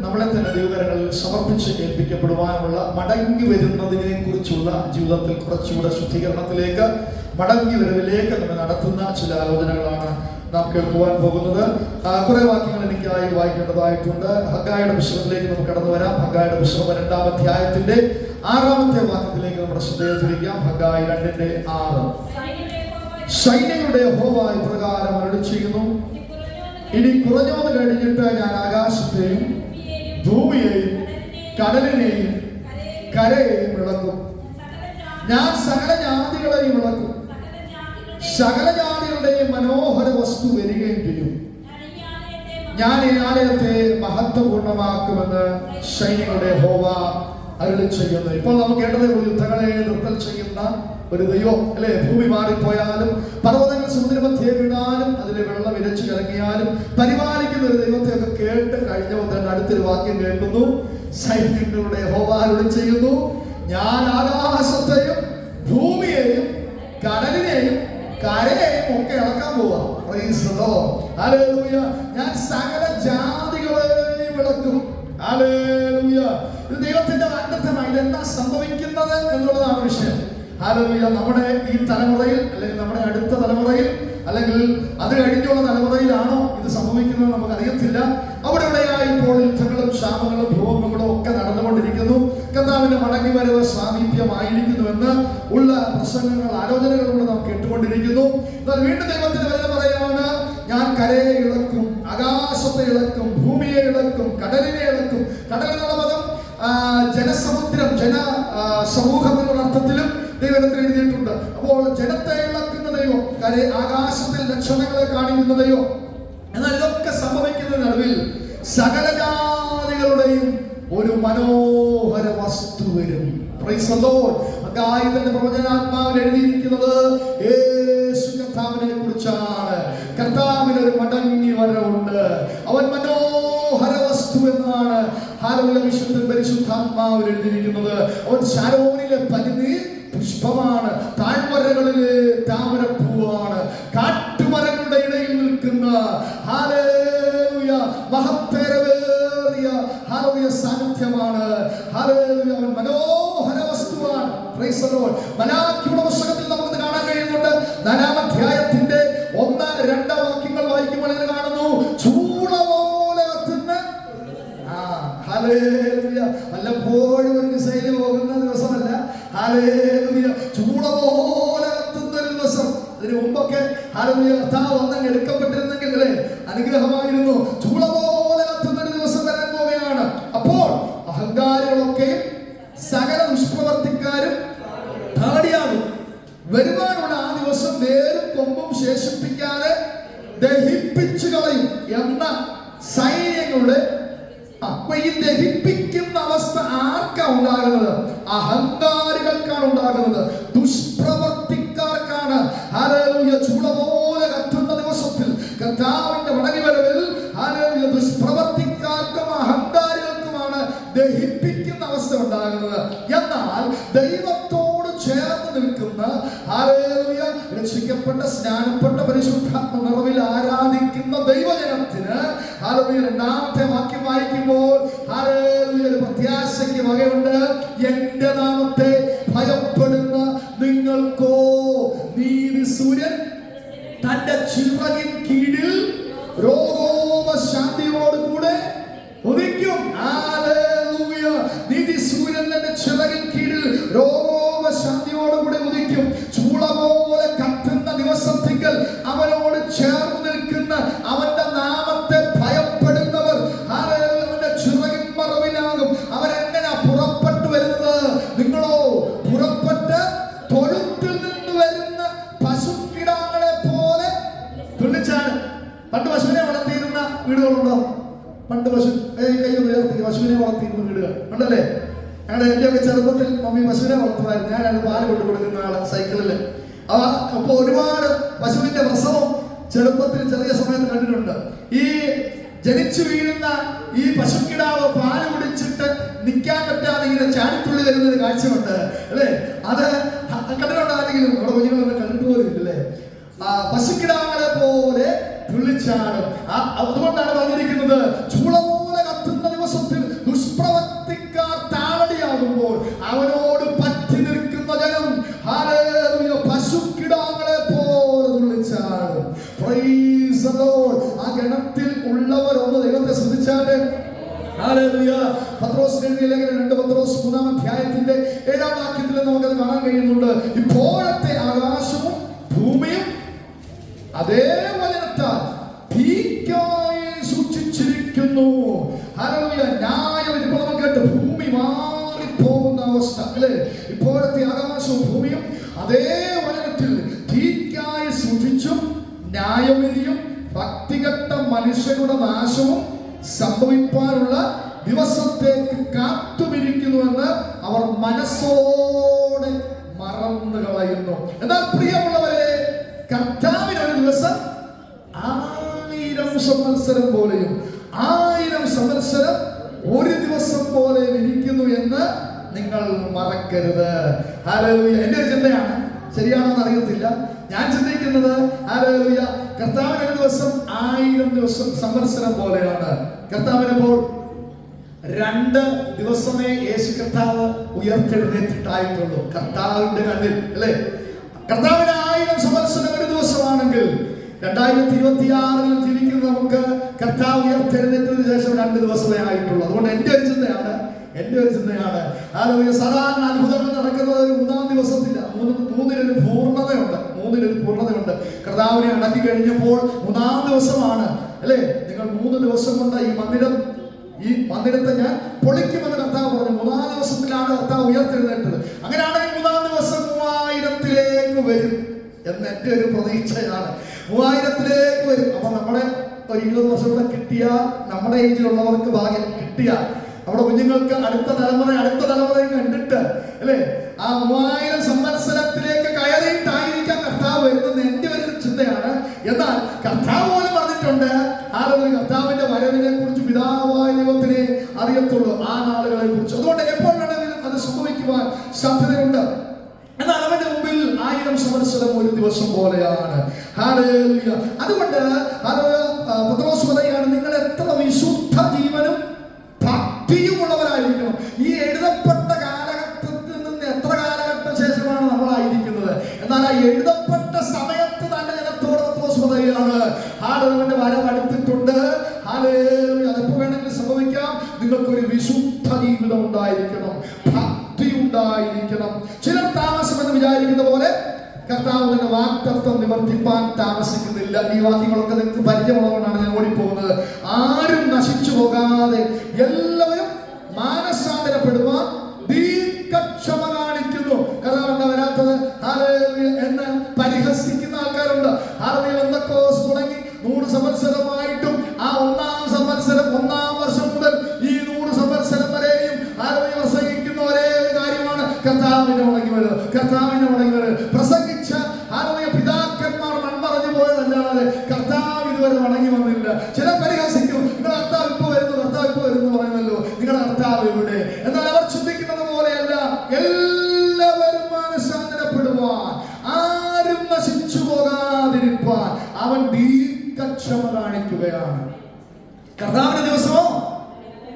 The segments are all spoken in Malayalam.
നമ്മളെ തന്നെ ദൈവകരങ്ങളിൽ സമർപ്പിച്ച് ഏൽപ്പിക്കപ്പെടുവാനുള്ള മടങ്ങി വരുന്നതിനെ കുറിച്ചുള്ള ജീവിതത്തിൽ കുറച്ചുകൂടെ ശുദ്ധീകരണത്തിലേക്ക്, മടങ്ങി വരവിലേക്ക് നമ്മെ നടത്തുന്ന ചില ആലോചനകളാണ് നാം കേൾക്കുവാൻ പോകുന്നത്. കുറെ വാക്യങ്ങൾ എനിക്കായി വായിക്കേണ്ടതായിട്ടുണ്ട്. ഹഗ്ഗായിയുടെ പുസ്തകത്തിലേക്ക് നമുക്ക് കടന്നു വരാം. ഹഗ്ഗായിയുടെ പുസ്തകം 2-ാം അധ്യായത്തിന്റെ 6-ാമത്തെ വാക്യത്തിലേക്ക് നമ്മുടെ ശ്രദ്ധയെ തിരിക്കാം. ഹഗ്ഗായി 2:6. സൈന്യങ്ങളുടെ യഹോവ ഇപ്രകാരം അരുളി ചെയ്യുന്നു, ഇനി കുറഞ്ഞോന്ന് കഴിഞ്ഞിട്ട് ഞാൻ ആകാശത്തെയും ഭൂമിയെയും കടലിനെയും കരയെയും ഇളക്കും. ഞാൻ സകല ജാതികളെയും ഇളക്കും. സകല ജാതികളുടെയും മനോഹര വസ്തു വരികയും ചെയ്യും. ഞാൻ ഈ ആലയത്തെ മഹത്വപൂർണ്ണമാക്കുമെന്ന് സൈന്യങ്ങളുടെ യഹോവ അരുളി ചെയ്യുന്നു. ഇപ്പോൾ നമുക്ക് കേട്ടതേ യുദ്ധങ്ങളെ നിർത്തൽ ചെയ്യുന്ന ഒരു ദൈവം അല്ലെ. ഭൂമി മാറിപ്പോയാലും പർവ്വതങ്ങൾ സമുദ്രമധ്യേ വീണാലും അതിലെ വെള്ളം ഇരച്ചു കലങ്ങിയാലും പരിപാലിക്കുന്ന ഒരു ദൈവത്തെ ഒക്കെ കേട്ട് കഴിഞ്ഞപ്പോൾ തന്നെ അടുത്തൊരു വാക്യം കേൾക്കുന്നു. സൈന്യങ്ങളുടെ യഹോവ അരുളി ചെയ്യുന്നു, ഞാൻ ആകാശത്തെയും ഭൂമിയെയും കടലിനെയും കരയെയും ഒക്കെ ഇളക്കാൻ പോവാ. Price the lord. ഹല്ലേലൂയ. ഞാൻ സകല ജാതികളെയും ഇളക്കും. ഹല്ലേലൂയ. ഇത് ദൈവത്തിന്റെ വാഗ്ദത്തമാണ്. ഇതെന്താ സംഭവിക്കുന്നത് എന്നുള്ളതാണ് വിഷയം. ഹല്ലേലൂയ. നമ്മുടെ ഈ തലമുറയിൽ അല്ലെങ്കിൽ നമ്മുടെ അടുത്ത തലമുറയിൽ അല്ലെങ്കിൽ അത് കഴിഞ്ഞുള്ള തലമുറയിലാണോ ഇത് സംഭവിക്കുന്നത് നമുക്ക് അറിയത്തില്ല. അവിടെ ഇവിടെയായി ഇപ്പോൾ യുദ്ധങ്ങളും ക്ഷാമങ്ങളും ഭൂകമ്പങ്ങളും ഒക്കെ നടന്നുകൊണ്ടിരിക്കുന്നു. കർത്താവിന്റെ മടങ്ങി വരവ് സാമീപ്യമായിരിക്കുന്നുവെന്ന് ഉള്ള പ്രസംഗങ്ങൾ, ആലോചനകളോട് നാം കേട്ടുകൊണ്ടിരിക്കുന്നു. എന്നാൽ വീണ്ടും ദൈവത്തിന്റെ വചനം പറയാണ്, ഞാൻ കരയെ ഇളക്കും, ആകാശത്തെ ഇളക്കും, ഭൂമിയെ ഇളക്കും, കടലിനെ ഇളക്കും. കടൽ എന്നുള്ള പദം ജനസമുദ്രം, സമൂഹം എന്നുള്ള അർത്ഥത്തിലും ദൈവത്തിൽ എഴുതിയിട്ടുണ്ട്. അപ്പോൾ ജനത്തെ ഇളക്കുന്ന ദൈവം, ആകാശത്തിൽ ലക്ഷണങ്ങളെ കാണിക്കുന്ന ദൈവം. എന്നാൽ ഇതൊക്കെ സംഭവിക്കുന്ന നടുവിൽ സകല ജാതികളുടെയും ഒരു മനോഹര വസ്തു വരും. Praise the lord. ഹഗ്ഗായിയുടെ പ്രവചനാത്മാവിൽ എഴുതിയിരിക്കുന്നത് യേശു കർത്താവിനെ കുറിച്ചാണ്. കർത്താവിന് ഒരു മടങ്ങി വരവുണ്ട്. അവൻ മനോഹര വസ്തു എന്നാണ് ഹല്ലേലൂയ വിശുദ്ധ പരിശുദ്ധാത്മാവിൽ എഴുതിയിരിക്കുന്നത്. അവൻ ശാരോനിലെ പനിനീർ പുഷ്പമാണ്, താഴ്വരകളിലെ താമരപ്പൂവാണ്, കാട്ടുമരങ്ങളുടെ ഇടയിൽ നിൽക്കുന്ന ഹല്ലേലൂയ മഹത്വമേറിയ ഹല്ലേലൂയ സാന്നിധ്യമാണ്. ഹല്ലേലൂയ. അവൻ മനോഹര വസ്തുവാണ്. Price the Lord. മലാഖിയുടെ പുസ്തകത്തിൽ നമുക്ക് കാണാൻ കഴിയുന്നുണ്ട്. 4-ാം അധ്യായത്തിന്റെ 1-2 വാക്യങ്ങൾ വായിക്കുമ്പോൾ ഇത് കാണുന്നു, ചൂള പോലെ കത്തുന്ന. ഹല്ലേലൂയ. വല്ലപ്പോഴും ഒരു മിസൈല് പോകുന്ന ദിവസമല്ല. ഹല്ലേലൂയ. ചൂള പോലെ കത്തുന്ന ഒരു ദിവസം. അതിന് മുമ്പൊക്കെ ഹല്ലേലൂയ കർത്താവ് വന്നങ്ങ് എടുക്കപ്പെട്ടിരുന്നെങ്കിൽ അല്ലേ അനുഗ്രഹമായിരുന്നു. ചൂള പോലെ കത്തുന്ന ഒരു ദിവസം വരാൻ പോവുകയാണ്. അപ്പോൾ അഹങ്കാരികളൊക്കെ സകല ദുഷ്പ്രവർത്തിക്കാരും താടിയാകും. വരുവാനുള്ള ആ ദിവസം വേരും കൊമ്പും ശേഷിപ്പിക്കാതെ ദഹിപ്പിച്ചു കളയും എന്ന സൈന്യങ്ങളുടെ ഈ ദഹിപ്പിക്കുന്ന അവസ്ഥ ആർക്കാ ഉണ്ടാകുന്നത്? അഹങ്കാരികൾക്കാണ് ഉണ്ടാകുന്നത്, ദുഷ്പ്രവർത്തിക്കാർക്കാണ്. ഹല്ലേലൂയ. ചൂള പോലെ കത്തുന്ന ദിവസത്തിൽ കർത്താവിന്റെ മടങ്ങി വരവിൽ ഹല്ലേലൂയ ദുഷ്പ്രവർത്തിക്കാർക്കും അഹങ്കാരികൾക്കുമാണ് ദഹിപ്പിക്കുന്ന അവസ്ഥ ഉണ്ടാകുന്നത്. എന്നാൽ ദൈവത്തോട് ചേർന്ന് നിൽക്കുന്ന ഹല്ലേലൂയ രക്ഷിക്കപ്പെട്ട സ്നാനപ്പെട്ട പരിശുദ്ധാത്മ നിറവിൽ ആരാധിക്കുന്ന ദൈവജനത്തിന് ഹല്ലേലൂയ 2-ാമത്തെ വാക്യം വായിക്കുമ്പോൾ ഹല്ലേലൂയ ഒരു പ്രത്യാശയ്ക്ക് വകയുണ്ട്. എന്റെ നാമത്തെ ഭയപ്പെടുന്ന നിങ്ങൾക്കോ നീതി സൂര്യൻ തന്റെ ചിറകിൻ കീഴിൽ രോഗോപശാന്തിയോടുകൂടെ ഉദിക്കും. ഹല്ലേലൂയ. നീതി സൂര്യൻ തന്റെ ചിറകിൻ കീഴിൽ രോഗോപശാന്തിയോടുകൂടെ ഉദിക്കും. ചൂള പോലെ കത്തുന്ന ദിവസത്തിങ്കൽ അവനോട് ചേർന്ന് നിൽക്കുന്ന അവന്റെ നാമത്തെ ഭയപ്പെടുന്നവർ അവന്റെ ചിറകിൻ മറവിലാകും. അവരെങ്ങനെ പുറപ്പെട്ടു വരുന്നത്? നിങ്ങളോ പുറപ്പെട്ട് തൊഴുത്തിൽ നിന്ന് വരുന്ന പശുക്കിടാങ്ങളെ പോലെ തുള്ളിച്ചാണ്. പണ്ട് പശുവിനെ വളർത്തിയിരുന്ന വീടുകളുണ്ടോ? പണ്ട് കൈയൊന്ന് ഉയർത്തി പശുവിനെ വളർത്തിയിരുന്ന വീടുകൾ ഉണ്ടല്ലേ? എന്റെയൊക്കെ ചെറുപ്പത്തിൽ മമ്മി പശുവിനെ വളർത്തുമായിരുന്നു. ഞാനത് പാല് കൊണ്ടു കൊടുക്കുന്ന ആള് സൈക്കിളില്. അപ്പൊ ഒരുപാട് പശുവിന്റെ പ്രസവം ചെറുപ്പത്തിൽ ചെറിയ സമയത്ത് കണ്ടിട്ടുണ്ട്. ഈ ജനിച്ചു വീഴുന്ന ഈ പശുക്കിടാവ് പാല് കുടിച്ചിട്ട് നിൽക്കാൻ പറ്റാതെ ഇങ്ങനെ ചാടിത്തുള്ളി വരുന്നൊരു കാഴ്ചയുണ്ട് അല്ലേ? അത് കണ്ടിട്ടുണ്ടാണെങ്കിലും നമ്മുടെ കുഞ്ഞുങ്ങളൊക്കെ കണ്ടിട്ട് പോലും ഇല്ലല്ലേ? പശുക്കിടാങ്ങളെ പോലെ തുള്ളിച്ചാടും. അതുകൊണ്ടാണ് പറഞ്ഞിരിക്കുന്നത് ചൂള പോലെ കത്തുന്ന പറഞ്ഞാട്ടെ. ഹല്ലേലൂയ. പത്രോസ് എഴുതിയ ലേഖനം 2 പത്രോസ് 3-ാം അധ്യായത്തിന്റെ 7-ാം വാക്യത്തിൽ നമുക്കത് കാണാൻ കഴിയുന്നുണ്ട്. ഇപ്പോഴത്തെ ആകാശവും ഭൂമിയും അതേ വചനത്താൽ തീക്കായി സൂക്ഷിച്ചിരിക്കുന്നു. ഹല്ലേലൂയ. ന്യായവിധി ഇപ്പോൾ കേട്ട് ഭൂമി മാറിപ്പോകുന്ന അവസ്ഥ അല്ലേ? ഇപ്പോഴത്തെ ആകാശവും ഭൂമിയും അതേ വചനത്തിൽ തീക്കായി സൂക്ഷിച്ചും ന്യായവിധിയും ഭക്തികെട്ട മനുഷ്യരുടെ നാശവും സംഭവിക്കാനുള്ള ദിവസത്തേക്ക് കാത്തുമിരിക്കുന്നുവെന്ന് അവർ മനസ്സോടെ മറന്നു കളയുന്നു. എന്നാൽ പ്രിയമുള്ളവരെ, കർത്താവിന് ഒരു ദിവസം 1000 സംവത്സരം പോലെയും 1000 സംവത്സരം ഒരു ദിവസം പോലെ ഇരിക്കുന്നു എന്ന് നിങ്ങൾ മറക്കരുത്. ഹല്ലേലൂയ. എന്റെ ഒരു ചിന്തയാണ്, ശരിയാണോന്ന് അറിയത്തില്ല. ഞാൻ ചിന്തിക്കുന്നത് ഹല്ലേലൂയ, കർത്താവിന് ഒരു ദിവസം 1000 ദിവസം സംവത്സരം പോലെയാണ്. കർത്താവിനിപ്പോൾ 2 ദിവസമേ യേശു കർത്താവ് ഉയർത്തെഴുന്നേറ്റിട്ടായിട്ടുള്ളൂ കർത്താവിന്റെ കണ്ണിൽ അല്ലേ? കർത്താവിന് 1000 സംവത്സരം ഒരു ദിവസമാണെങ്കിൽ 2026 ജീവിക്കുന്ന നമുക്ക് കർത്താവ് ഉയർത്തെഴുന്നേറ്റതിന് ശേഷം 2 ദിവസമേ ആയിട്ടുള്ളൂ. അതുകൊണ്ട് എന്റെ ഒരു ചിന്തയാണ് സാധാരണ അത്ഭുതങ്ങൾ നടക്കുന്നത് 3-ാം ദിവസത്തില്ല. മൂന്നിനൊരു പൂർണ്ണതയുണ്ട്. കർത്താവിനെ അടക്കി കഴിഞ്ഞപ്പോൾ 3-ാം ദിവസമാണ് അല്ലേ? നിങ്ങൾ 3 ദിവസം കൊണ്ട് ഈ മന്ദിരത്തെ ഞാൻ പൊളിക്കുമെന്ന് കർത്താവ് പറഞ്ഞു. 3-ാം ദിവസത്തിലാണ് കർത്താവ് ഉയർത്തെഴുന്നേറ്റത്. അങ്ങനെയാണെങ്കിൽ 3-ാം ദിവസം 3000-ലേക്ക് വരും എന്ന് എന്റെ ഒരു പ്രതീക്ഷയാണ്. 3000-ലേക്ക് വരും. അപ്പൊ നമ്മുടെ ഒരു 20 വർഷം കൂടെ കിട്ടിയാൽ, നമ്മുടെ ഏജിലുള്ളവർക്ക് ഭാഗ്യം കിട്ടിയാൽ, നമ്മുടെ കുഞ്ഞുങ്ങൾക്ക് അടുത്ത തലമുറയും കണ്ടിട്ട് അല്ലേ ആ 3000 സംവത്സരത്തിലേക്ക് കയറിയിട്ടായിരിക്കാം കർത്താവ് വരുന്നത് എന്റെ ഒരു ചിന്തയാണ്. എന്നാൽ കർത്താവ് പോലും പറഞ്ഞിട്ടുണ്ട്, കർത്താവിന്റെ വരവിനെ കുറിച്ച് പിതാവായ ദൈവത്തിനെ അറിയത്തുള്ളൂ, ആ നാളുകളെ കുറിച്ച്. അതുകൊണ്ട് എപ്പോൾ വേണമെങ്കിലും അത് സംഭവിക്കുവാൻ സാധ്യതയുണ്ട്. എന്നാൽ അവന്റെ മുമ്പിൽ 1000 സംവത്സരം ഒരു ദിവസം പോലെയാണ്. ഹല്ലേലൂയ. അതുകൊണ്ട് പത്രോസ് പറയുകയാണ്, നിങ്ങൾ എത്ര വിശുദ്ധ ജീവനും ഭക്തിയുമുള്ളവരായിരിക്കണം. ഈ എഴുതപ്പെട്ട കാലഘട്ടത്തിൽ നിന്ന് എത്ര കാലഘട്ട ശേഷമാണ് നമ്മളായിരിക്കുന്നത്? എന്നാൽ ആ എഴുതപ്പെട്ട സമയത്ത് തന്നെ ജനത്തോട് പത്രോസ് പറയുകയാണ്, ഹാലവന്റെ വരവ് അടുത്തിട്ടുണ്ട്. ഹാലേലൂയ. അതെപ്പോ വേണമെങ്കിലും സംഭവിക്കാം. നിങ്ങൾക്കൊരു വിശുദ്ധ ജീവിതം ഉണ്ടായിരിക്കണം, ഭക്തി ഉണ്ടായിരിക്കണം. ചിലർ താമസമെന്ന് വിചാരിക്കുന്ന പോലെ കർത്താവ് തന്നെ വാഗ്ദത്തം നിവർത്തിപ്പാൻ താമസിക്കുന്നില്ല. ഈ വാക്യങ്ങളൊക്കെ നിങ്ങൾക്ക് പരിചയമുള്ളതുകൊണ്ടാണ് ഞാൻ ഓടിപ്പോകുന്നത്. ആരും നശിച്ചു പോകാതെ എല്ലാവരും മാനസാന്തരപ്പെടുവാൻ ദീർഘക്ഷമ കാണിക്കുന്നു. കർത്താവ് എന്താ വരാത്തത് എന്ന് പരിഹസിക്കുന്ന ആൾക്കാരുണ്ട്. എന്തൊക്കെ തുടങ്ങി 100 സംവത്സരമായിട്ടും ആ 1-ാം സംവത്സരം 1-ാം വർഷം മുതൽ ഈ 100 സംവത്സരം വരെയും പ്രസംഗിക്കുന്ന ഒരേ കാര്യമാണ്, കർത്താവിന്റെ മടങ്ങി വരവ്. പ്രസംഗിച്ച പിതാക്കന്മാർ മൺമറഞ്ഞു പോയതല്ലാതെ കർത്താവ് ഇതുവരെ മടങ്ങി വന്നില്ല. ചില പരിഹസിക്കും, നിങ്ങളുടെ കർത്താവ് ഇപ്പൊ വരുന്നു പറയുന്നല്ലോ, നിങ്ങളുടെ കർത്താവ് ഇവിടെ. എന്നാൽ അവർ ചിന്തിക്കുന്നത് പോലെയല്ല. എല്ലാവരും മാനസാന്തരപ്പെടുവാൻ, ആരും നശിച്ചു പോകാതിരിപ്പാൻ അവൻ ദീർഘക്ഷമ കാണിക്കുകയാണ്. കർത്താവിന്റെ ദിവസമോ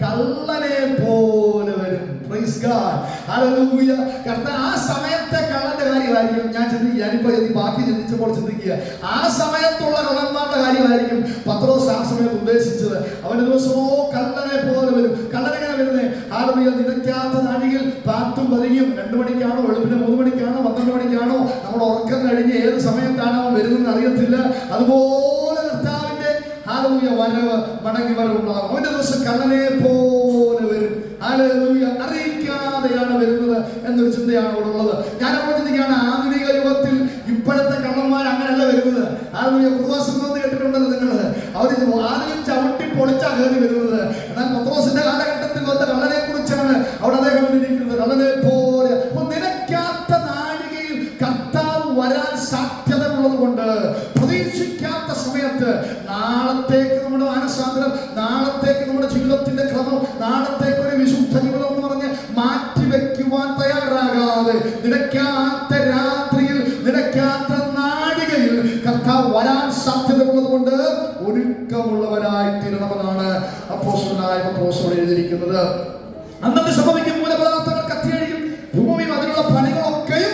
കള്ളനെ പോലെ വരും. Praise God. ഹല്ലേലൂയ. കർത്താവ് ആ സമയത്തെ കള്ളന്റെ കാര്യമായിരിക്കും ഞാൻ ചിന്തിക്കുക. ഞാനിപ്പോ ബാക്കി ചിന്തിച്ചപ്പോൾ ചിന്തിക്കുക, ആ സമയത്തുള്ള കള്ളന്മാരുടെ കാര്യമായിരിക്കും പത്രോസ് ആ സമയത്ത് ഉദ്ദേശിച്ചത്. അവന്റെ ദിവസമോ കള്ളനെ പോലെ വരും. കള്ളനെങ്ങനെ വരുന്നേ? ഹല്ലേലൂയ. നിലയ്ക്കാത്ത നാഴികയിൽ പാത്തും പതിയും 2 മണിക്കാണോ, വെളുപ്പിന് 3 മണിക്കാണോ, 12 മണിക്കാണോ, നമ്മുടെ ഉറക്കം കഴിഞ്ഞ് ഏത് സമയത്താണോ വരുന്നതെന്ന് അറിയത്തില്ല. അതുപോലെ കർത്താവിന്റെ ഹല്ലേലൂയ വരവ്, മടങ്ങി വരവുണ്ടാകും. അവന്റെ ദിവസം കള്ളനെ പോലെ വരും. ഹല്ലേലൂയ. അറിയിക്കാതെയാണ് വരുന്നത് എന്നൊരു ചിന്തയാണ് അവിടെ ഉള്ളത്. ഞാൻ അപ്പോൾ ചിന്തിക്കുകയാണ്, ആധുനിക യുഗത്തിൽ ഇപ്പോഴത്തെ കള്ളന്മാർ അങ്ങനെയല്ല വരുന്നത്. ഹല്ലേലൂയ. കുർവാസംഭവം കേട്ടിട്ടുണ്ടല്ലോ നിങ്ങൾ. അവർ ആദ്യം ചവിട്ടി പൊളിച്ചാ കയറി വരുന്നത്. എന്നാൽ പത്രോസിന്റെ കാലഘട്ടത്തിൽ വന്ന കള്ളനെ കുറിച്ചാണ് അവിടെ അദ്ദേഹം ഇരിക്കുന്നത്. കള്ളനെ പോലെ നിലയ്ക്കാത്ത നാഴികയിൽ കർത്താവ് വരാൻ സാധ്യത ഉള്ളത് കൊണ്ട് പ്രതീക്ഷിക്കാത്ത സമയത്ത് നാളത്തേക്ക് നമ്മുടെ മാനസാന്തരം, നാളത്തേക്ക് നമ്മുടെ ജീവിതത്തിന്റെ ക്രമം, നാളത്തേക്ക് ഒരു വിശുദ്ധ ജീവിതം എന്ന് പറഞ്ഞ് മാറ്റിവെക്കുവാൻ തയ്യാറാകാതെ നിലയ്ക്കാത്ത രാത്രിയിൽ, നിലയ്ക്കാത്ത നാഴികയിൽ കർത്താവ് വരാൻ സാധ്യത ഉള്ളത് കൊണ്ട് ഒരുക്കമുള്ളവരായി തീരണമെന്നാണ് അപ്പോസ്തലനായ പത്രോസ് എഴുതിയിരിക്കുന്നത്. അന്നത്തെ സംഭവിക്കും, മൂലപദാർത്ഥങ്ങൾ കത്തിയഴിയും, ഭൂമിയും അതിലുള്ള ഫലങ്ങളൊക്കെയും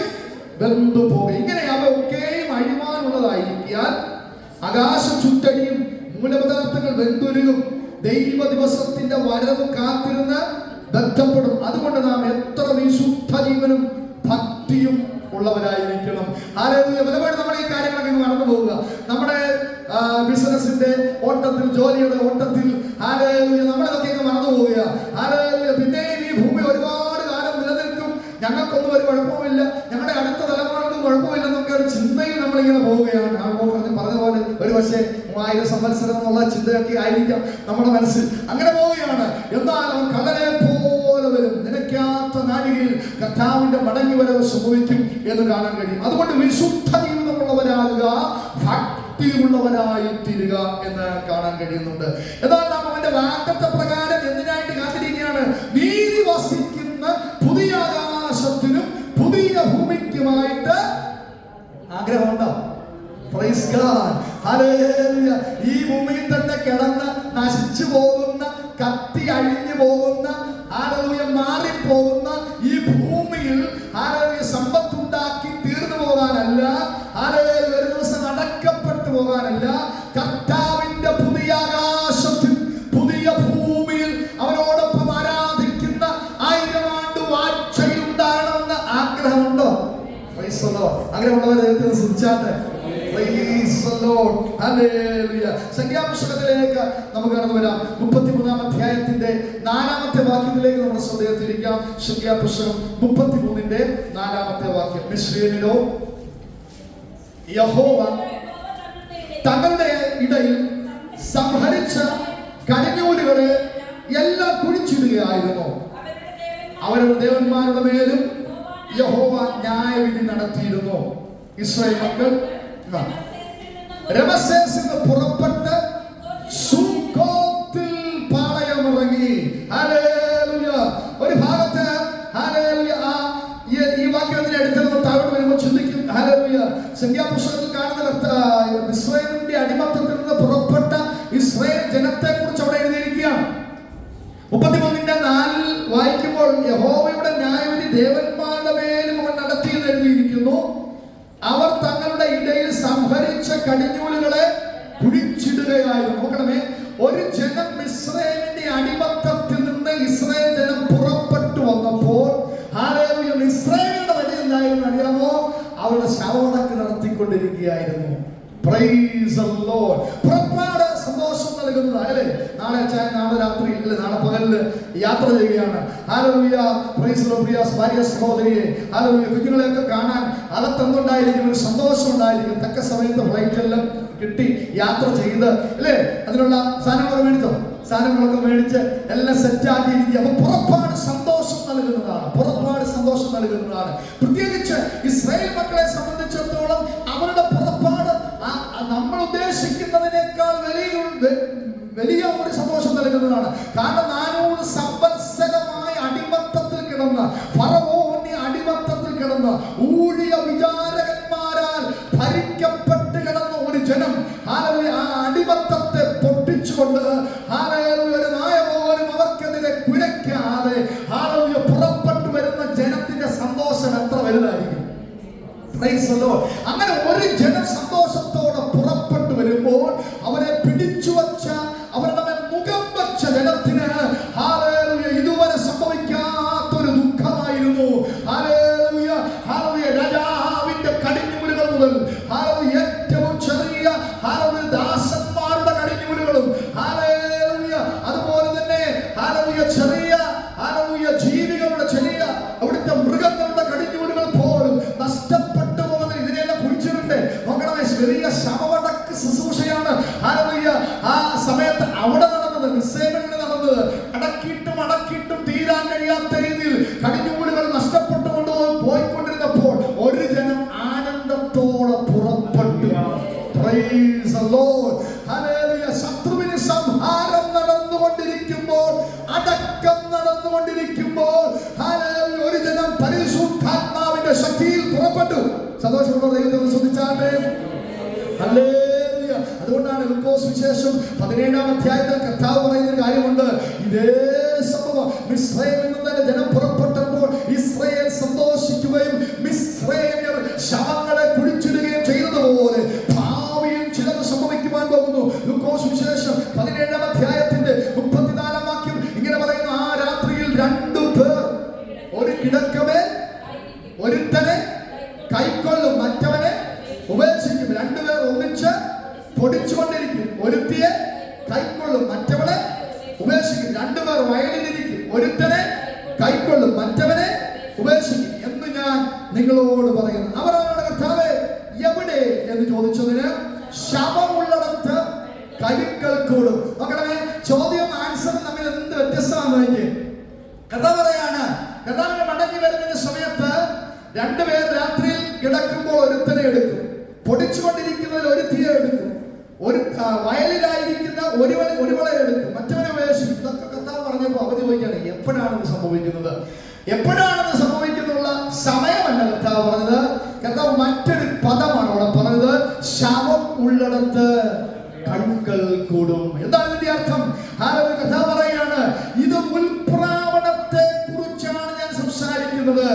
വെന്തുപോകും. ഇങ്ങനെ അവയൊക്കെയും അഴിവാനുള്ളതായിരിക്കാൻ ആകാശം ചുറ്റഴിയും, മൂലപദാർത്ഥങ്ങൾ വെന്തുരുകും, ദൈവ ദിവസത്തിന്റെ വരവ് കാത്തിരുന്ന് ബന്ധപ്പെടും. അതുകൊണ്ട് നാം എത്ര വിശുദ്ധ ജീവനും ഭക്തിയും ഉള്ളവരായിരിക്കണം. ഹല്ലേലൂയ. പലപ്പോഴും നമ്മൾ ഈ കാര്യങ്ങളൊക്കെ മറന്നു പോവുക. നമ്മുടെ ബിസിനസിന്റെ ഓട്ടത്തിൽ, ജോലിയുടെ ഓട്ടത്തിൽ ഹല്ലേലൂയ നമ്മളിതൊക്കെ മറന്നു പോവുക. ഹല്ലേലൂയ. പിന്നെയും ഈ ഭൂമി ഒരുപാട് കാലം നിലനിൽക്കും, ഞങ്ങൾക്കൊന്നും ഒരു കുഴപ്പമില്ല, ഞങ്ങളുടെ അടുത്ത തലമുറകൾക്കും കുഴപ്പമില്ലെന്നൊക്കെ ഒരു ചിന്തയിൽ നമ്മളിങ്ങനെ പോവുകയാണ്. പറഞ്ഞ പോലെ ഒരു പക്ഷേ 3000 സംവത്സരം എന്നുള്ള ചിന്തയൊക്കെ ആയിരിക്കാം നമ്മുടെ മനസ്സിൽ. അങ്ങനെ പോവുകയാണ്. എന്നാൽ അവൻ കള്ളനെ പോലെ വരും, നിലയ്ക്കാത്ത നാഴികയിൽ കർത്താവിന്റെ മടങ്ങി വരവ് സംഭവിക്കും എന്ന് കാണാൻ കഴിയും. അതുകൊണ്ട് വിശുദ്ധ ജീവിതമുള്ളവരാകുക, ഭക്തിയുള്ളവരായി തീരുക എന്ന് കാണാൻ കഴിയുന്നുണ്ട്. എന്നാൽ നാം അവന്റെ വാഗ്ദത്ത പ്രകാരം എന്തിനായിട്ട് കാത്തിരിക്കുകയാണ്? നീതി വസിക്കുന്ന പുതിയ ആകാശത്തിനും പുതിയ ഭൂമിക്കുമായിട്ട് ആഗ്രഹമുണ്ടോ? Praise God. ഹല്ലേലൂയ. ഈ ഭൂമിയിൽ തന്നെ കിടന്ന് നശിച്ചു പോകുന്ന, കത്തി അഴിഞ്ഞു പോകുന്ന, ഹല്ലേലൂയ മാറിപ്പോകുന്ന ഈ ഭൂമിയിൽ ഹല്ലേലൂയ സമ്പത്തുണ്ടാക്കി തീർന്നു പോകാനല്ല, ഹല്ലേലൂയ ഒരു ദിവസം അടക്കപ്പെട്ടു പോകാനല്ല, കർത്താവിന്റെ പുതിയ ആകാശത്തിൽ പുതിയ ഭൂമിയിൽ അവനോടൊപ്പം ആരാധിക്കുന്ന 1000 ആണ്ട് വാഴ്ചയിൽ ഉണ്ടാകണമെന്ന് ആഗ്രഹമുണ്ടോ? Praise the Lord. അങ്ങനെയുള്ളവരെ ദൈവത്തെ സ്തുതിച്ചാട്ടെ. Praise the Lord. Hallelujah. സംഖ്യാപുസ്തകത്തിലേക്ക് നമുക്ക് കടന്നു വരാം. 33-ാം അധ്യായത്തിന്റെ 4-ാമത്തെ വാക്യത്തിലേക്ക് നമ്മുടെ ശ്രദ്ധ തിരിക്കാം. സംഖ്യാപുസ്തകം 33-ന്റെ 4-ാമത്തെ വാക്യം. മിസ്രയീമിലോ യഹോവ തങ്ങളുടെ ഇടയിൽ സംഹരിച്ച കടിഞ്ഞൂലുകളെ എല്ലാം കുഴിച്ചിടുകയായിരുന്നു. അവരുടെ ദേവന്മാരുടെ മേലും യഹോവ ന്യായവിധി നടത്തിയിരുന്നു. ഇസ്രായേൽ മക്കൾ രമസേസിൽ നിന്ന് പുറപ്പെട്ട് സുക്കോത്തിൽ പാളയമിറങ്ങി. ഹല്ലേലൂയ. ഒരു ഭാഗത്ത് ഹല്ലേലൂയ ഈ വാക്യം എടുത്തിരുന്ന താഴോട്ട് വരുമ്പോൾ ചിന്തിക്കും. ഹല്ലേലൂയ. സംഖ്യാപുസ്തകത്തിൽ കാണുന്ന ഇസ്രായേലിന്റെ അടിമത്തത്തിൽ നിന്ന് പുറപ്പെട്ട ഇസ്രായേൽ ജനത്തെ കുറിച്ച് അവിടെ എഴുതിയിരിക്കുകയാണ്. 33-ന്റെ 4 വായിക്കുമ്പോൾ യഹോവയുടെ ന്യായവിധി ദേവന്മാരുടെ മേലും അവൻ നടത്തിയെന്ന് എഴുതിയിരിക്കുന്നു. അവർ തങ്ങളുടെ ഇടയിൽ സംഹരിച്ച കടിഞ്ഞൂലുകളെ കുഴിച്ചിടുകയായിരുന്നു. നോക്കണമേ, ഒരു ജനം ഇസ്രായേലിന്റെ അടിമത്തത്തിൽ നിന്ന് ഇസ്രായേൽ ജനം പുറപ്പെട്ടു വന്നപ്പോൾ ഹല്ലേലൂയ ഇസ്രായേലിന്റെ വഴി എന്തായിരുന്നു അറിയാമോ? അവരുടെ ശവമടക്ക് നടത്തിക്കൊണ്ടിരിക്കുകയായിരുന്നു. Praise the Lord. പുറപ്പാട് സന്തോഷം നൽകുന്നത് അല്ലേ? നാളെ രാത്രി അല്ലെ നാളെ പകലില് യാത്ര ചെയ്യുകയാണ്. ഹല്ലേലൂയ. Praise the lord. പ്രിയ ഭാര്യ സഹോദരിയെ, ഹല്ലേലൂയ. കുഞ്ഞുങ്ങളെയൊക്കെ കാണാൻ അകത്തുണ്ടായിരിക്കും, ഒരു സന്തോഷം ഉണ്ടായിരിക്കും. തക്ക സമയത്ത് ഫ്ലൈറ്റ് എല്ലാം കിട്ടി യാത്ര ചെയ്ത് അല്ലേ, അതിനുള്ള സാധനങ്ങളൊക്കെ മേടിച്ചോ? സാധനങ്ങളൊക്കെ മേടിച്ച് എല്ലാം സെറ്റാക്കിയിരിക്കുക. അപ്പൊ പുറപ്പാട് സന്തോഷം നൽകുന്നതാണ്. പുറപ്പാട് സന്തോഷം നൽകുന്നതാണ്. പ്രത്യേകിച്ച് ഇസ്രായേൽ മക്കളെ സംബന്ധിച്ചിടത്തോളം അവരുടെ പുറപ്പാട് നമ്മൾ ഉദ്ദേശിക്കുന്നതിനേക്കാൾ വലിയ ഒരു സന്തോഷം നൽകുന്നതാണ്. കാരണം 400 സംവത്സരമായി അടിമത്തത്തിൽ കിടന്ന, ഫറവോന്റെ അടിമത്തത്തിൽ കിടന്ന, ഊഴിയ വിചാരകന്മാരാൽ ഭരിക്കപ്പെട്ട് കിടന്ന ഒരു ജനം ഹല്ലേലൂയ ആ അടിമത്തത്തെ പൊട്ടിച്ചുകൊണ്ട് ഹല്ലേലൂയ ഒരു നായ പോലും അവർക്കെതിരെ കുരയ്ക്കാതെ ഹല്ലേലൂയ പുറപ്പെട്ടു വരുന്ന ജനത്തിന്റെ സന്തോഷം എത്ര വലുതായിരിക്കും. അങ്ങനെ ഒരു ജനം സന്തോഷത്തോടെ പുറപ്പെട്ടു വരുമ്പോൾ അവരെ പിടിച്ചു വച്ച, അവരുടെ മേൽ മുഖം വച്ച ജനത്തിന് ഹല്ലേലൂയ ഇതുവരെ സംഭവിക്കാത്തൊരു ദുഃഖമായിരുന്നു. ഹല്ലേലൂയ. ഹല്ലേലൂയ. രാജാവിന്റെ കടിഞ്ഞൂലുകൾ മുതൽ ഹല്ലേലൂയ ഏറ്റവും ചെറിയ ഹല്ലേലൂയ ദാസന്മാരുടെ കടിഞ്ഞൂലുകളും ഹല്ലേലൂയ അതുപോലെ തന്നെ ഹല്ലേലൂയ ചെറിയ ഹല്ലേലൂയ ജീവികളുടെ ചെറിയ അവിടുത്തെ മൃഗങ്ങളുടെ കടിഞ്ഞൂലുകൾ പോലും നഷ്ടപ്പെട്ടു പോകുന്ന ഇതിനെല്ലാം കുറിച്ചിട്ടുണ്ട്. നോക്കണമേ, ചെറിയ ശവമടക്ക് ശുശ്രൂഷയാണ് ഹല്ലേലൂയ ആ സമയത്ത് അവിടെ നടന്നത്, മിസ്രയീമിൽ നടന്നത്. അടക്കിയിട്ടും തീരാൻ കഴിയാത്ത രീതിയിൽ കടിഞ്ഞൂലുകൾ നഷ്ടപ്പെട്ടുകൊണ്ട് പോയിക്കൊണ്ടിരുന്നപ്പോൾ ഒരു ജനം ആനന്ദത്തോടെ പുറപ്പെട്ടു. Praise the Lord. ഹല്ലേലൂയ. ശത്രുവിന് സംഹാരം നടന്നുകൊണ്ടിരിക്കുമ്പോൾ, അടക്കം നടന്നുകൊണ്ടിരിക്കുമ്പോൾ ഹല്ലേലൂയ ഒരു ജനം പരിശുദ്ധാത്മാവിന്റെ ശക്തിയിൽ പുറപ്പെട്ടു. സന്തോഷമുള്ള ദൈവത്തെ സ്തുതിച്ചാട്ടെ. ഹല്ലേലൂയ. അതുകൊണ്ടാണ് ലൂക്കോസ് വിശേഷം 17-ാം അധ്യായത്തിൽ കർത്താവ് പറയുന്ന ഒരു കാര്യമുണ്ട്. ഇതേ സംഭവം മിസ്രയീമിൽ നിന്ന് തന്നെ ജനം പുറപ്പെട്ടപ്പോൾ ഇസ്രായേൽ സന്തോഷിക്കുകയും മിസ്രയീമ്യർ ശവങ്ങളെ കുഴിച്ചിടുകയും ചെയ്തതുപോലെ ഭാവിയിൽ ചിലത് സംഭവിക്കുവാൻ പോകുന്നു. ലൂക്കോസ് വിശേഷം 17-ാം അധ്യായത്തിന്റെ വയലിലിരിക്കും, ഒരുത്തനെ കൈക്കൊള്ളും, മറ്റവനെ ഉപേക്ഷിക്കും എന്ന് ഞാൻ നിങ്ങളോട് പറയുന്നു. അവരാണ് കർത്താവേ എവിടെ എന്ന് ചോദിച്ചതിന് ശവമുള്ളിടത്ത് കഴുക്കൾ കൂടും. നോക്കണമേ, ചോദ്യം ആൻസറും തമ്മിൽ എന്ത് വ്യത്യസ്തമാണെന്ന് കർത്താവ് പറയാണ്. കർത്താവിന്റെ മടങ്ങി വരുന്ന സമയത്ത് രണ്ടുപേർ രാത്രിയിൽ കിടക്കുമ്പോൾ ഒരുത്തനെ എടുക്കും, പൊടിച്ചുകൊണ്ടിരിക്കുന്നതിൽ ഒരുത്തിയെ എടുക്കും, ഒരു വയലിലായിരിക്കുന്ന ഒരുവളെ എടുക്കും, മറ്റവനെ ഉപേക്ഷിക്കും. ഇതൊക്കെ കർത്താവ് പറഞ്ഞപ്പോൾ അവർ ചോദിക്കുകയാണ് എപ്പോഴാണ് സംഭവിക്കുന്നത്, എപ്പോഴാണെന്ന് സംഭവിക്കുന്നുള്ള സമയമല്ല കർത്താവ് പറഞ്ഞത്. കർത്താവ് മറ്റൊരു പദമാണ് അവിടെ പറഞ്ഞത്, ശവം ഉള്ളിടത്ത് കഴുക്കൾ കൂടും. എന്താണ് ഇതിന്റെ അർത്ഥം? കർത്താവ് പറയാണ്, ഇത് ഉൽപ്രാവണത്തെ കുറിച്ചാണ് ഞാൻ സംസാരിക്കുന്നത്.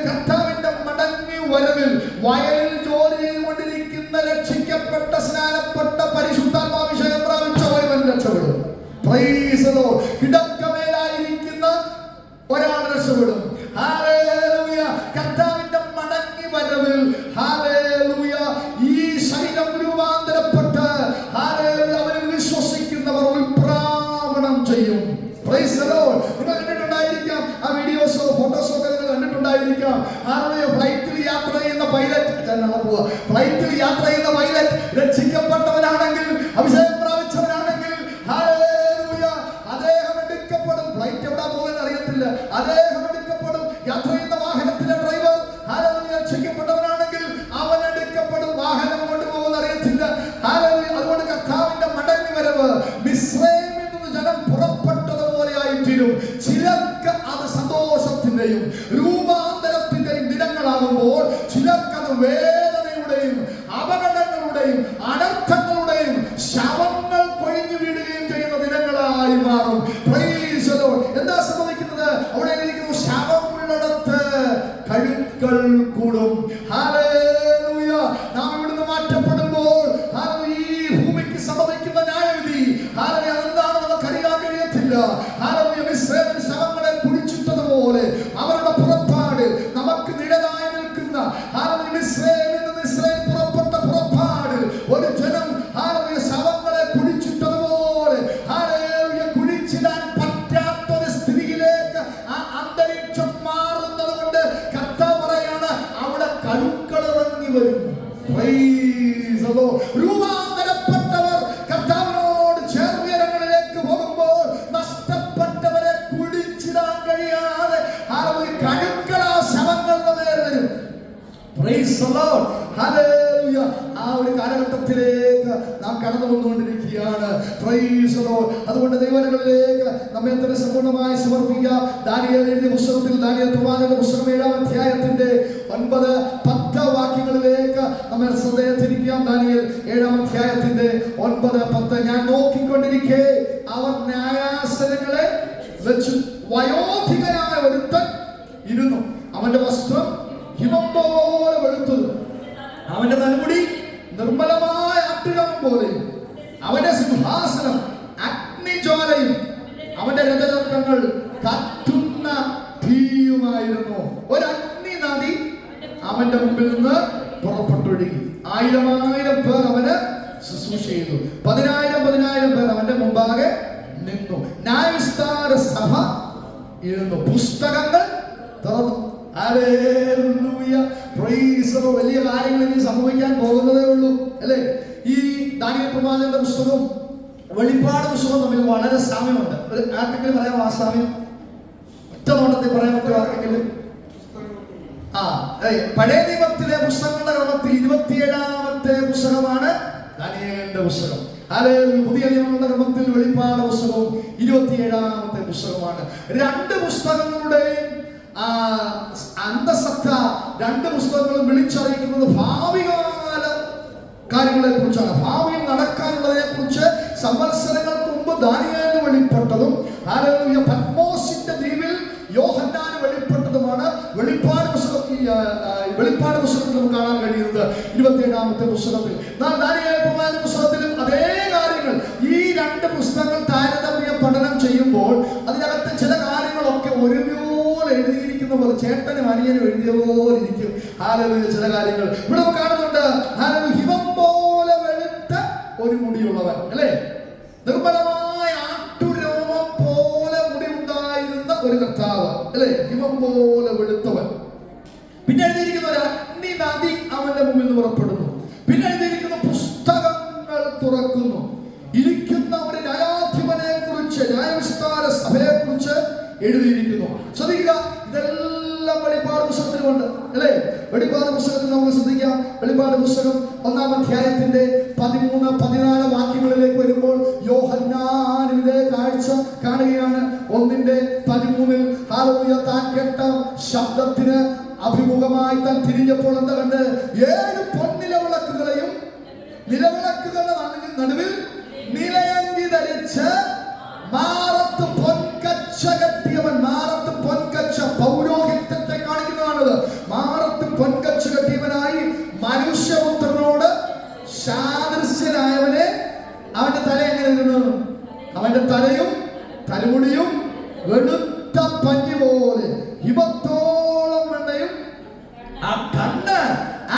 കർത്താവിന്റെ മടങ്ങി വരവിൽ വയലിൽ ജോലി ചെയ്തുകൊണ്ടിരിക്കുന്ന രക്ഷിക്കപ്പെട്ട സ്നാനപ്പെട്ട പരിശുദ്ധാത്മാഭിഷേകം പ്രാപിച്ച ഒരുവൻ രക്ഷപ്പെടും. Price the Lord. കിടക്കമേലായിരിക്കുന്ന ഒരാൾ രക്ഷപ്പെടും. ഹല്ലേലൂയ. കർത്താവിന്റെ മടങ്ങി വരവിൽ ഹല്ലേലൂയ ഈ ശരീരം രൂപാന്തരപ്പെട്ട് ഹല്ലേലൂയ അവരിൽ വിശ്വസിക്കുന്നവർ ഉൽപ്രാവണം ചെയ്യും. Price the Lord. നിങ്ങൾ കണ്ടിട്ടുണ്ടായിരിക്കാം ആ വീഡിയോസോ ഫോട്ടോസോ ഒക്കെ നിങ്ങൾ കണ്ടിട്ടുണ്ടായിരിക്കാം. ഹല്ലേലൂയ. ഫ്ലൈറ്റിൽ യാത്ര ചെയ്യുന്ന പൈലറ്റ് രക്ഷിക്കപ്പെട്ടവനാണെങ്കിൽ, അഭിഷേകം പ്രാപിച്ചവനാണെങ്കിൽ ഹല്ലേലൂയ അദ്ദേഹം എടുക്കപ്പെടും. ഫ്ലൈറ്റ് എവിടെ പോകുന്നത് അറിയത്തില്ല, അദ്ദേഹം എടുക്കപ്പെടും. യാത്ര ചെയ്യുന്ന വാഹനത്തിലെ ഡ്രൈവർ ഹല്ലേലൂയ രക്ഷിക്കപ്പെട്ടവനാണെങ്കിൽ അവൻ എടുക്കപ്പെടും. വാഹനം കൊണ്ടുപോകുന്നത് അറിയത്തില്ല. ഹല്ലേലൂയ. അതുകൊണ്ട് കർത്താവിന്റെ മടങ്ങി വരവ് മിസ്രയീമിൽ നിന്ന് ജനം പുറപ്പെട്ടതുപോലെ ആയിത്തീരും. ചിലർക്ക് അത് സന്തോഷത്തിന്റെയും രൂപാന്തരത്തിന്റെയും ദിനങ്ങളാകുമ്പോൾ ചിലർക്ക് അത് വേദനയുടെയും അപകടങ്ങളുടെയും അനർത്ഥങ്ങളുടെയും ശവങ്ങൾ കൊഴിഞ്ഞു വീഴുകയും ചെയ്യുന്ന ദിനങ്ങളായി മാറും. Price the Lord. എന്താ സംഭവിക്കുന്നത്? അവിടെ ഇരിക്കുന്നു, ശവമുള്ളിടത്ത് കഴുക്കൾ കൂടും. ഹല്ലേലൂയ. നാം ഇവിടുന്ന് മാറ്റപ്പെടുമ്പോൾ ഈ ഭൂമിക്ക് സംഭവിക്കുന്ന ന്യായവിധി അതെന്താണ് നമുക്കറിയാൻ കഴിയത്തില്ല. മിസ്രയീമിൽ ശവങ്ങളെ കുഴിച്ചിട്ടതുപോലെ അവരുടെ പുറപ്പാട് നമുക്ക് നിഴലായി നിൽക്കുന്ന മിസ്രയീമിൽ നിന്ന് ഇസ്രായേൽ പുറപ്പെട്ട പുറപ്പാട് ഒരു ജനം ശവങ്ങളെ കുഴിച്ചിട്ടതുപോലെ കുഴിച്ചിടാൻ പറ്റാത്തൊരു സ്ഥിതിയിലേക്ക് ആ അന്തരീക്ഷം മാറുന്നത് കൊണ്ട് കർത്താവ് പറയാണ് അവിടെ കഴുക്കൾ ഇറങ്ങി വരും. രൂപാന്തരപ്പെട്ടവർ കർത്താവിനോട് ചേർന്നിടങ്ങളിലേക്ക് പോകുമ്പോൾ നഷ്ടപ്പെട്ടവരെ കുഴിച്ചിടാൻ കഴിയാതെ കഴുക്കൾ ആ ശവങ്ങളുടെ നേരെ വരും. Praise the lord. ഹല്ലേലൂയ. ആ ഒരു കാലഘട്ടത്തിലേക്ക് നാം കടന്നു വന്നുകൊണ്ടിരിക്കുകയാണ്. Price the Lord. അതുകൊണ്ട് ദൈവങ്ങളിലേക്ക് നമ്മെ തന്നെ സമ്പൂർണ്ണമായി സമർപ്പിക്കാം. ദാനിയേൽ എഴുതിയ പുസ്തകത്തിൽ, ദാനിയേൽ പ്രവാചകന്റെ പുസ്തകം 7-ാം അധ്യായത്തിന്റെ 9-10 വാക്യങ്ങളിലേക്ക് നമ്മെ ശ്രദ്ധേയത്തിരിക്കാം. ദാനിയേൽ 7-ാം അധ്യായത്തിന്റെ 9-10. ഞാൻ നോക്കിക്കൊണ്ടിരിക്കെ അവർ ന്യായാസനങ്ങളെ വെച്ചു. വയോധികനായ ഒരുത്തൻ ഇരുന്നു. അവന്റെ വസ്ത്രം ഹിമം പോലെ വെളുത്തത്, അവന്റെ തലമുടി നിർമ്മലമായ അട്ടിഴം പോലെയും, അവന്റെ സിംഹാസനം അഗ്നിജ്വാലയും അവന്റെ രഥചക്രങ്ങൾ കത്തുന്ന തീയുമായിരുന്നു. ഒരു അഗ്നി നദി അവന്റെ മുമ്പിൽ നിന്ന് പുറപ്പെട്ടൊഴുകി. 1000 പേർ അവന് ശുശ്രൂഷ ചെയ്തു. 10,000 പേർ അവന്റെ മുമ്പാകെ നിന്നു. ന്യായവിസ്താര സഭ ഇരുന്നു. പുസ്തകങ്ങൾ തുറന്നു. ഹല്ലേലൂയ. Praise the Lord. വലിയ കാര്യങ്ങൾ ഇനി സംഭവിക്കാൻ പോകുന്നതേ ഉള്ളൂ അല്ലേ? ഈ ദാനിയേൽ പ്രവാചകന്റെ പുസ്തകവും വെളിപ്പാട് പുസ്തകവും തമ്മിൽ വളരെ സാമ്യമുണ്ട്. ആർക്കെങ്കിലും പറയാമോ ആ സാമ്യം? ഒറ്റ നോട്ടത്തിൽ പറയാൻ പറ്റുമോ ആർക്കെങ്കിലും? പഴയ നിയമത്തിലെ പുസ്തകങ്ങളുടെ ക്രമത്തിൽ 27-ാമത്തെ പുസ്തകമാണ് ദാനിയേലിന്റെ പുസ്തകം. പുതിയ നിയമങ്ങളുടെ ക്രമത്തിൽ വെളിപ്പാട് പുസ്തകവും 27-ാമത്തെ പുസ്തകമാണ്. രണ്ട് പുസ്തകങ്ങളുടെയും അന്തസത്ത, രണ്ട് പുസ്തകങ്ങളും വിളിച്ചറിയിക്കുന്നത് ഭാവികാല കാര്യങ്ങളെ കുറിച്ചാണ്. ഭാവിയിൽ നടക്കാനുള്ളതിനെ കുറിച്ച് സംവത്സരങ്ങൾക്ക് മുമ്പ് ദാനിയേലിന് വെളിപ്പെട്ടതും പത്മോസിന്റെ ദ്വീപിൽ യോഹന്നാന് വെളിപ്പെട്ടതുമാണ് വെളിപ്പാട് പുസ്തകത്തിൽ നമുക്ക് കാണാൻ കഴിയുന്നത്. 27-ാമത്തെ പുസ്തകത്തിൽ ദാനിയേൽ പ്രവാചക പുസ്തകത്തിലും അതേ കാര്യങ്ങൾ. ഈ രണ്ട് പുസ്തകങ്ങൾ താരതമ്യ പഠനം ചെയ്യുമ്പോൾ അതിനകത്ത് ചില കാര്യങ്ങളൊക്കെ ഒരുപോലെ എഴുതിയിരിക്കുന്ന പോലെ, ചേട്ടനും അനിയനും എഴുതിയ പോലെ ഇരിക്കും. ഹല്ലേലൂയ. ചില കാര്യങ്ങൾ ഇവിടെ കാണുന്നുണ്ട്. ഹല്ലേലൂയ. ഹിമം പോലെ വെളുത്ത ഒരു മുടിയുള്ളവൻ, അല്ലേ? നിർമ്മലമായ ആട്ടുരോമം പോലെ ഒരു കർത്താവ് അല്ലെ, ഹിമം പോലെ വെളുത്തവൻ. പിന്നെ എഴുതിയിരിക്കുന്ന ഒരു അഗ്നി നദി അവന്റെ മുമ്പിൽ നിന്ന് പുറപ്പെടുന്നു. പിന്നെ എഴുതിയിരിക്കുന്ന പുസ്തകങ്ങൾ തുറക്കുന്നു. ഇരിക്കുന്ന ഒരു ന്യായാധിപനെ കുറിച്ച്, ന്യായവിസ്താര സഭയെ കുറിച്ച് എഴുതിയിരിക്കുന്നു. ശ്രദ്ധിക്കുക, ഇതെല്ലാം വെളിപ്പാട് പുസ്തകത്തിലുണ്ട് അല്ലെ. വെളിപ്പാട് പുസ്തകത്തിൽ നമുക്ക് ശ്രദ്ധിക്കാം. വെളിപ്പാട് പുസ്തകം 1-ാം അധ്യായത്തിന്റെ 13-14 വാക്യങ്ങളിലേക്ക് വരുമ്പോൾ യോഹന്നാൻ ഇതേ കാഴ്ച കാണുകയാണ്. 1:13 ഹല്ലേലൂയ. താൻ കേട്ട ശബ്ദത്തിന് അഭിമുഖമായി താൻ തിരിഞ്ഞപ്പോൾ എന്താ കണ്ട്? 7 പൊൻനിലവിളക്കുകളെയും നിലവിളക്കുകളുടെ നടുവിൽ നിലയങ്കി ധരിച്ച് മാറത്ത് പൊൻകച്ച കെട്ടിയവൻ. മാറത്ത് പൊൻകച്ച പൗരോഹിത്യത്തെ കാണിക്കുന്നതാണത്. മാറത്ത് പൊൻകച്ച കെട്ടിയവനായി മനുഷ്യപുത്രനോട് സാദൃശ്യനായവനെ. അവന്റെ തല എങ്ങനെ ഇരുന്നു? അവന്റെ തലയും തലമുടിയും വെളുത്ത പഞ്ഞി പോലെ, ഹിമത്തോളം വെണ്ണയും, ആ കണ്ണ്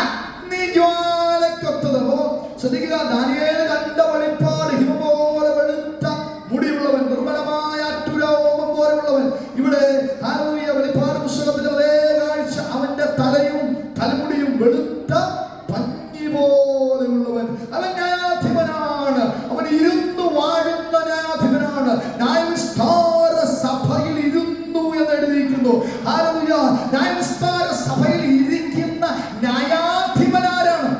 അഗ്നിജ്വാലക്കൊത്തത്. അപ്പോ ശ്രദ്ധിക്കുക, ദാനിയേൽ കണ്ട വെളിപ്പാട് ഹിമം പോലെ വെളുത്ത മുടിയുള്ളവൻ, നിർമ്മലമായ അറ്റുരോമം പോലെയുള്ളവൻ. ഇവിടെ ഹല്ലേലൂയ വെളിപ്പാട് പുസ്തകത്തിലെ അതേ കാഴ്ച. അവന്റെ തലയും തലമുടിയും വെളുത്ത പഞ്ഞി പോലെയുള്ളവൻ. അവൻ ന്യായാധിപനാണ്. അവൻ ഇരുന്നു വാഴുന്ന ന്യായാധിപനാണ്. ന്യായവിസ്താര സഭയിൽ ഇരുന്നു എന്ന് എഴുതിയിരിക്കുന്നു. ഹല്ലേലൂയ. ന്യായവിസ്താര സഭയിൽ ഇരിക്കുന്ന ന്യായാധിപനാരാണ്?